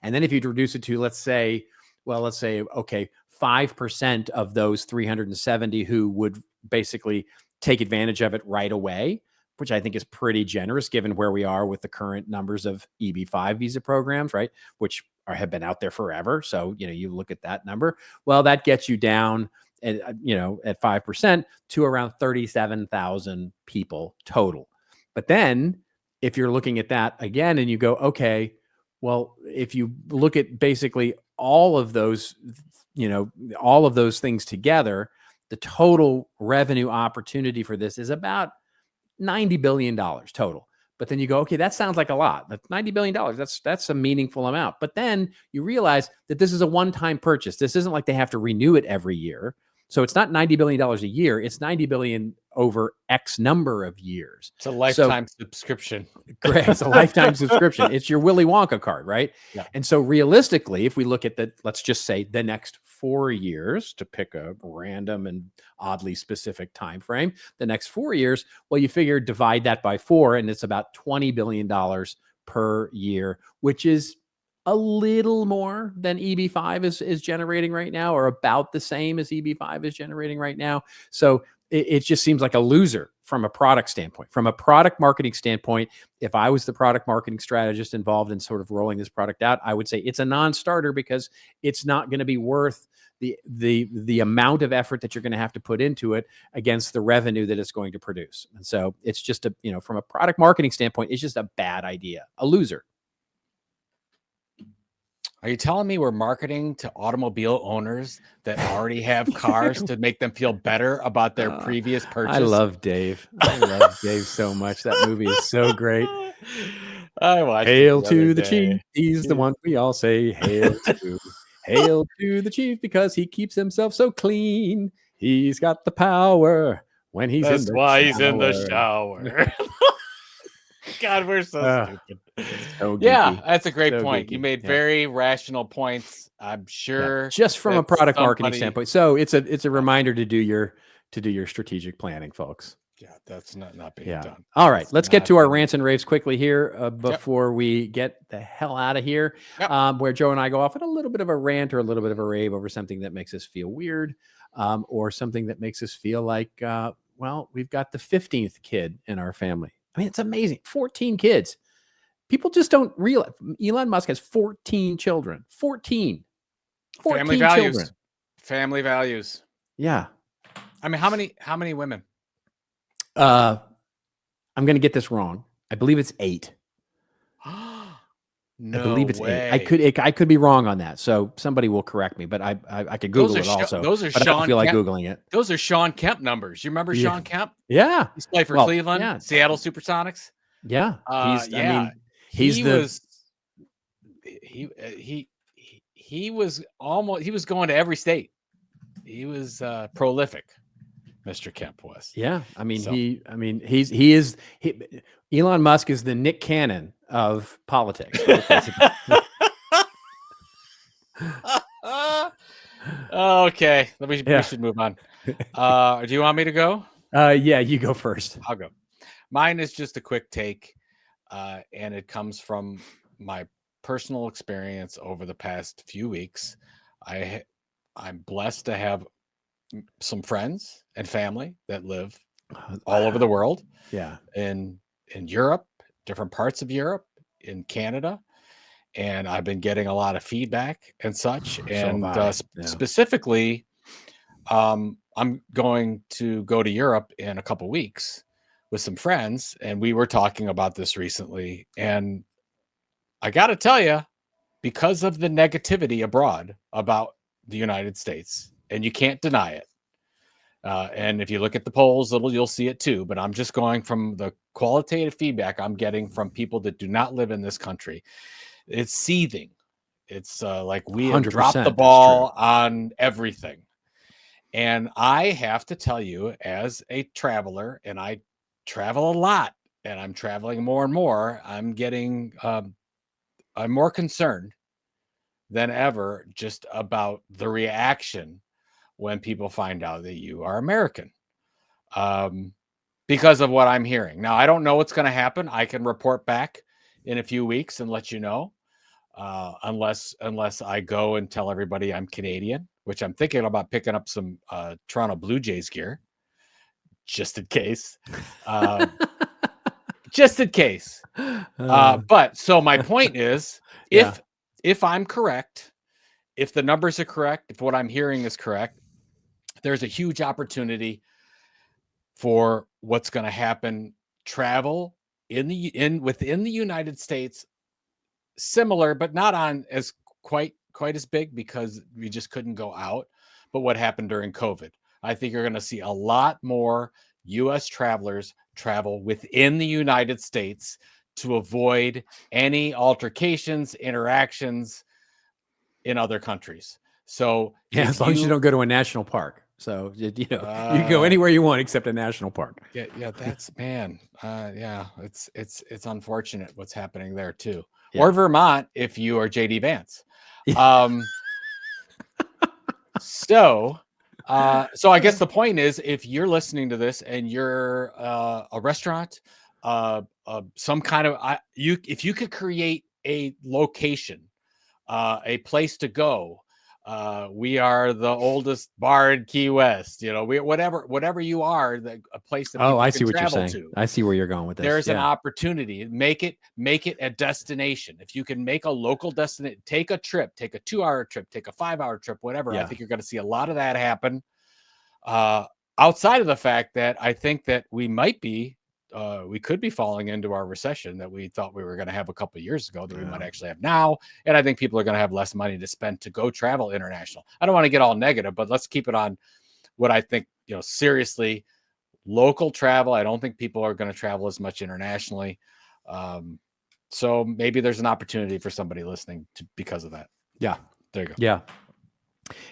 And then if you reduce it to, let's say, okay, 5% of those 370 who would basically take advantage of it right away, which I think is pretty generous given where we are with the current numbers of EB-5 visa programs, right? Which have been out there forever. So, you look at that number. Well, that gets you down at 5% to around 37,000 people total. But then if you're looking at that again and you go, okay, well, if you look at basically all of those things together, the total revenue opportunity for this is about $90 billion total. But then you go, okay, that sounds like a lot. That's $90 billion. That's a meaningful amount. But then you realize that this is a one-time purchase. This isn't like they have to renew it every year. So it's not $90 billion a year. It's $90 billion over X number of years. It's a lifetime subscription. Great. It's a lifetime subscription. It's your Willy Wonka card, right? Yeah. And so realistically, if we look at let's just say the next 4 years, to pick a random and oddly specific time frame, the next 4 years, well, you figure divide that by 4, and it's about $20 billion per year, which is a little more than EB-5 is generating right now, or about the same as EB-5 is generating right now. So it just seems like a loser from a product standpoint. From a product marketing standpoint, if I was the product marketing strategist involved in sort of rolling this product out, I would say it's a non-starter, because it's not going to be worth the amount of effort that you're going to have to put into it against the revenue that it's going to produce. And so it's just from a product marketing standpoint, it's just a bad idea, a loser. Are you telling me we're marketing to automobile owners that already have cars to make them feel better about their previous purchase? I love Dave. I love Dave so much. That movie is so great. I watched Hail to the chief. He's the one we all say hail to. Hail to the chief, because he keeps himself so clean. He's got the power when he's That's in the why shower. he's in the shower. God, we're so stupid. So yeah, that's a great So point. geeky. You made Yeah. very rational points. I'm sure, just from a that product marketing somebody- standpoint. So it's a reminder to do your strategic planning, folks. Yeah, that's not being Yeah. done. All right, That's let's get not to our being rants and raves quickly here before we get the hell out of here. Yep. Where Joe and I go off on a little bit of a rant or a little bit of a rave over something that makes us feel weird, or something that makes us feel like, well, we've got the 15th kid in our family. I mean, it's amazing. 14 kids. People just don't realize Elon Musk has 14 children. 14 Family values. children. Family values. Yeah. I mean, how many women? I'm going to get this wrong. I believe it's 8. No I believe it's way. 8. I could be wrong on that. So somebody will correct me, but I could Google it also. Those are but I don't Sean feel like Kemp. Googling it. Those are Sean Kemp numbers. You remember Yeah. Sean Kemp? Yeah. He's played for Well, Cleveland, yeah. Seattle Supersonics. Yeah. He's he was going to every state. He was prolific. Mr. Kemp was. Yeah. I mean, So. Elon Musk is the Nick Cannon of politics. Right? Okay, we Yeah. should move on. Do you want me to go? Yeah, you go first. I'll go. Mine is just a quick take, and it comes from my personal experience over the past few weeks. I'm blessed to have some friends and family that live all over the world, Yeah. in Europe, different parts of Europe, in Canada, and I've been getting a lot of feedback and such. So have And I. Yeah. specifically, I'm going to go to Europe in a couple weeks with some friends, and we were talking about this recently. And I got to tell you, because of the negativity abroad about the United States, and you can't deny it. And if you look at the polls, you'll see it too. But I'm just going from the qualitative feedback I'm getting from people that do not live in this country. It's seething. It's like we have dropped the 100%. ball on everything. And I have to tell you, as a traveler, and I travel a lot, and I'm traveling more and more, I'm more concerned than ever just about the reaction when people find out that you are American, because of what I'm hearing. Now, I don't know what's going to happen. I can report back in a few weeks and let you know, unless I go and tell everybody I'm Canadian, which I'm thinking about picking up some Toronto Blue Jays gear, just in case. Just in case. But so my point is, Yeah. if I'm correct, if the numbers are correct, if what I'm hearing is correct, there's a huge opportunity for what's going to happen. Travel within the United States, similar, but not on as quite as big, because we just couldn't go out. But what happened during COVID, I think you're going to see a lot more U.S. travelers travel within the United States to avoid any altercations, interactions in other countries. So Yeah, if as long as you don't go to a national park. So, you can go anywhere you want except a national park. Yeah, that's man. Yeah, it's unfortunate what's happening there too. Yeah. Or Vermont if you are JD Vance. So I guess the point is, if you're listening to this and you're a restaurant, some kind of if you could create a location, a place to go. We are the oldest bar in Key West. Whatever you are, a place that people I can see what you're travel saying. to. I see where you're going with this. There's an opportunity. Make it a destination. If you can make a local destination, take a trip, take a 2-hour trip, take a 5-hour trip, whatever. I think you're going to see a lot of that happen. Outside of the fact that I think that we could be falling into our recession that we thought we were going to have a couple of years ago, that we might actually have now. And I think people are going to have less money to spend to go travel international. I don't want to get all negative, but let's keep it on what I think, seriously, local travel. I don't think people are going to travel as much internationally. So maybe there's an opportunity for somebody listening because of that. Yeah. There you go. Yeah.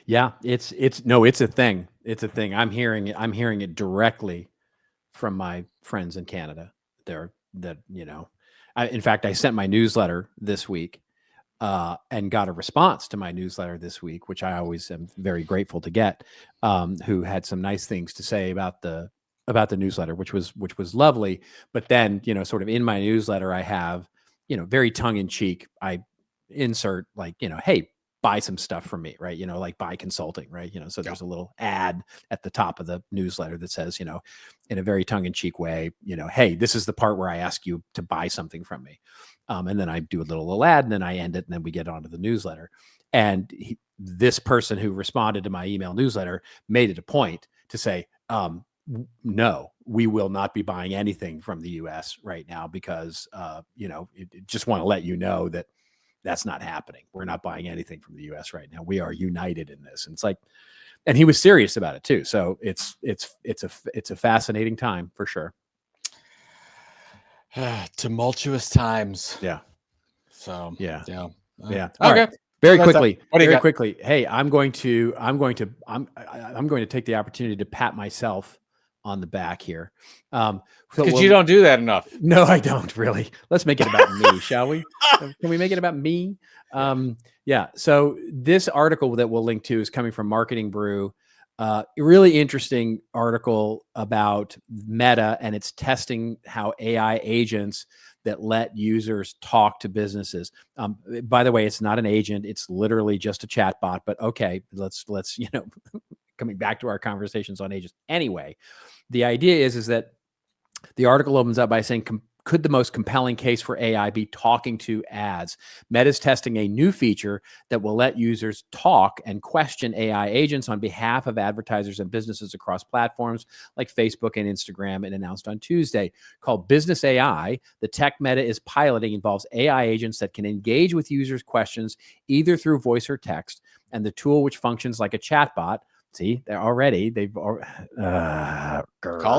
Yeah. It's a thing. It's a thing. I'm hearing it directly from my friends in Canada. In fact, I sent my newsletter this week, and got a response to my newsletter this week, which I always am very grateful to get, who had some nice things to say about the newsletter, which was lovely. But then, sort of in my newsletter, I have, very tongue in cheek, I insert like, hey, buy some stuff from me, right? Like buy consulting, right? So there's a little ad at the top of the newsletter that says, in a very tongue in cheek way, hey, this is the part where I ask you to buy something from me. And then I do a little ad, and then I end it, and then we get onto the newsletter. And this person who responded to my email newsletter made it a point to say, no, we will not be buying anything from the U.S. right now because, just want to let you know that that's not happening. We're not buying anything from the U.S. right now. We are united in this. And it's like, and he was serious about it too. So it's a fascinating time for sure. Tumultuous times. Yeah. So yeah. Yeah. Yeah. Okay. Right. Very quickly. Very quickly. Hey, I'm going to take the opportunity to pat myself on the back here. Because you don't do that enough. No, I don't really. Let's make it about me, shall we? Can we make it about me? Yeah. So this article that we'll link to is coming from Marketing Brew. A really interesting article about Meta, and it's testing how AI agents that let users talk to businesses. By the way, it's not an agent; it's literally just a chat bot. But okay, let's coming back to our conversations on agents. Anyway, the idea is that the article opens up by saying, could the most compelling case for AI be talking to ads? Meta's testing a new feature that will let users talk and question AI agents on behalf of advertisers and businesses across platforms like Facebook and Instagram, and announced on Tuesday. Called Business AI, the tech Meta is piloting involves AI agents that can engage with users' questions either through voice or text, and the tool, which functions like a chatbot. See, they've Call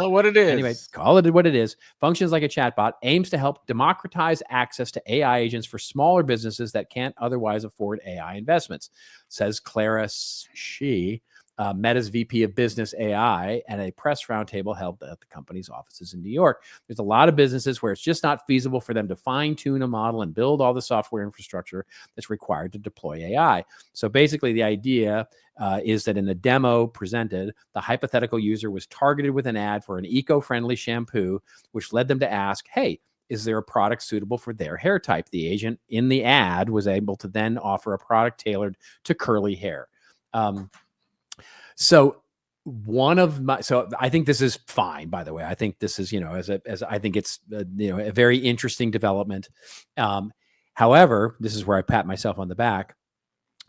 it what it is. Anyway, call it what it is. Functions like a chatbot, aims to help democratize access to AI agents for smaller businesses that can't otherwise afford AI investments, says Clara Shi, Meta's VP of Business AI, at a press roundtable held at the company's offices in New York. There's a lot of businesses where it's just not feasible for them to fine-tune a model and build all the software infrastructure that's required to deploy AI. So basically, the idea is that in the demo presented, the hypothetical user was targeted with an ad for an eco-friendly shampoo, which led them to ask, hey, is there a product suitable for their hair type? The agent in the ad was able to then offer a product tailored to curly hair. So I think this is fine, by the way. I think this is, as I think it's, a very interesting development. However, this is where I pat myself on the back.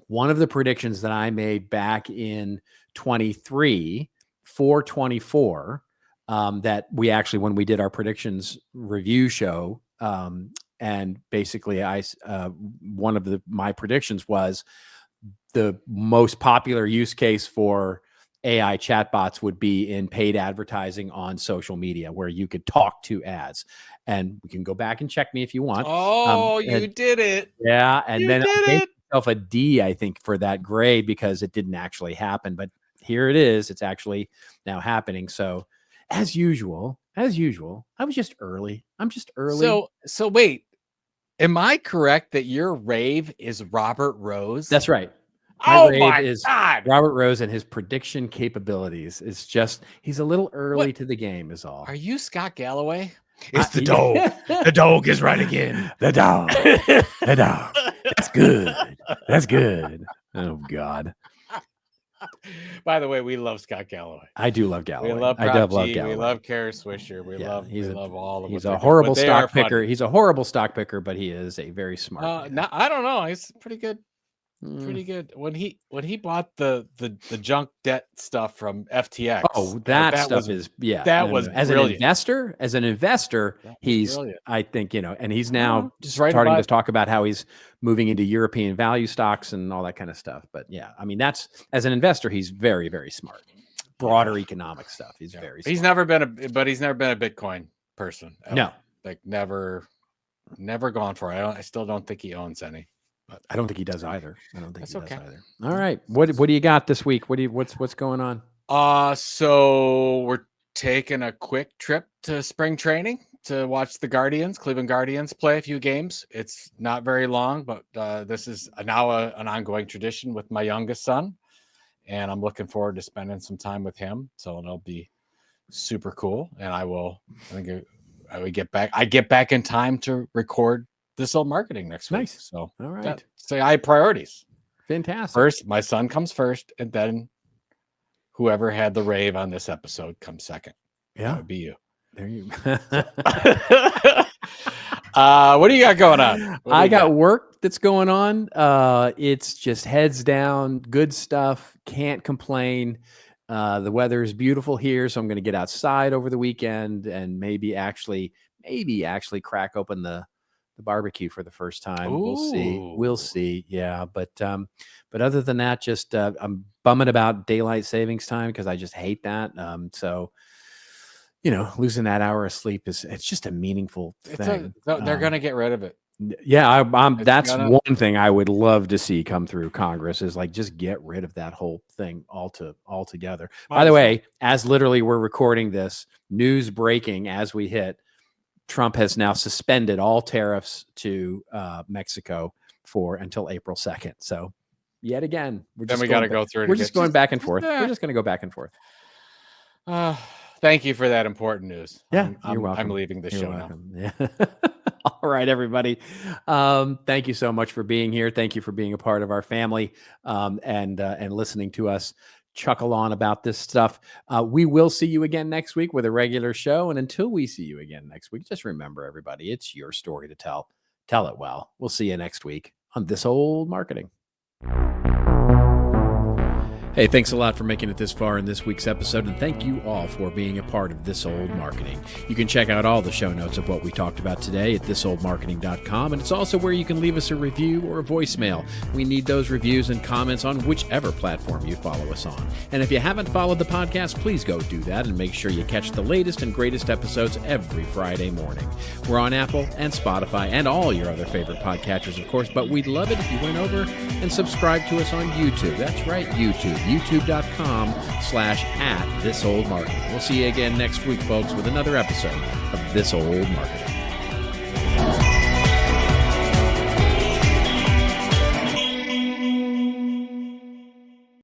One of the predictions that I made back in 23 for 24, that we actually, when we did our predictions review show, and basically one of my predictions was the most popular use case for AI chatbots would be in paid advertising on social media, where you could talk to ads. And we can go back and check me if you want. Oh, you did it. Yeah. And you then did I gave it. myself a D, I think, for that grade, because it didn't actually happen. But here it is. It's actually now happening. So as usual, I was just early. I'm just early. So wait, am I correct that your rave is Robert Rose? That's right. Oh my God. Robert Rose and his prediction capabilities. It's just, he's a little early to the game is all. Are you Scott Galloway? It's the dog. The dog is right again. The dog. The dog. That's good. That's good. Oh God. By the way, we love Scott Galloway. I do love Galloway. We love I do love Galloway. We love Kara Swisher. We love all of them. He's a horrible stock picker. He's a horrible stock picker, but he is a very smart man. I don't know. He's pretty good. Pretty good. When he bought the junk debt stuff from FTX. Oh, that stuff was was as brilliant. An investor, he's brilliant. I think, and he's now starting to talk about how he's moving into European value stocks and all that kind of stuff. But yeah, I mean, that's, as an investor, he's very, very smart. Broader economic stuff. He's very smart. He's never been a Bitcoin person. Ever. No. Like never gone for it. I still don't think he owns any. But I don't think he does either. I don't think he does either. All right. What do you got this week? What's going on? So we're taking a quick trip to spring training to watch the Cleveland Guardians play a few games. It's not very long, but this is now an ongoing tradition with my youngest son, and I'm looking forward to spending some time with him. So it'll be super cool. And I get back in time to record This Old Marketing next week. Nice. So all right. So I have priorities. Fantastic. First, my son comes first, and then whoever had the rave on this episode comes second. Yeah. That would be you. There you what do you got going on? I got work that's going on. It's just heads down, good stuff. Can't complain. The weather is beautiful here, so I'm going to get outside over the weekend and maybe actually crack open the barbecue for the first time. Ooh. We'll see. Yeah. But other than that, just, I'm bumming about daylight savings time, because I just hate that. So, losing that hour of sleep it's just a meaningful thing. They're going to get rid of it. Yeah. That's one thing I would love to see come through Congress, is like, just get rid of that whole thing altogether. By the way, as literally we're recording this, news breaking as we hit, Trump has now suspended all tariffs to Mexico for until April 2nd. So yet again, Then we got to go through it. We're just going back and forth. We're just going to go back and forth. Thank you for that important news. Yeah, you're welcome. I'm leaving the show now. Yeah. All right, everybody. Thank you so much for being here. Thank you for being a part of our family and listening to us chuckle on about this stuff. We will see you again next week with a regular show. And until we see you again next week, just remember, everybody, it's your story to tell. Tell it well. We'll see you next week on This Old Marketing. Hey, thanks a lot for making it this far in this week's episode, and thank you all for being a part of This Old Marketing. You can check out all the show notes of what we talked about today at thisoldmarketing.com, and it's also where you can leave us a review or a voicemail. We need those reviews and comments on whichever platform you follow us on. And if you haven't followed the podcast, please go do that and make sure you catch the latest and greatest episodes every Friday morning. We're on Apple and Spotify and all your other favorite podcatchers, of course, but we'd love it if you went over and subscribed to us on YouTube. That's right, YouTube. youtube.com/@thisoldmarketing. We'll see you again next week, folks, with another episode of This Old Marketing.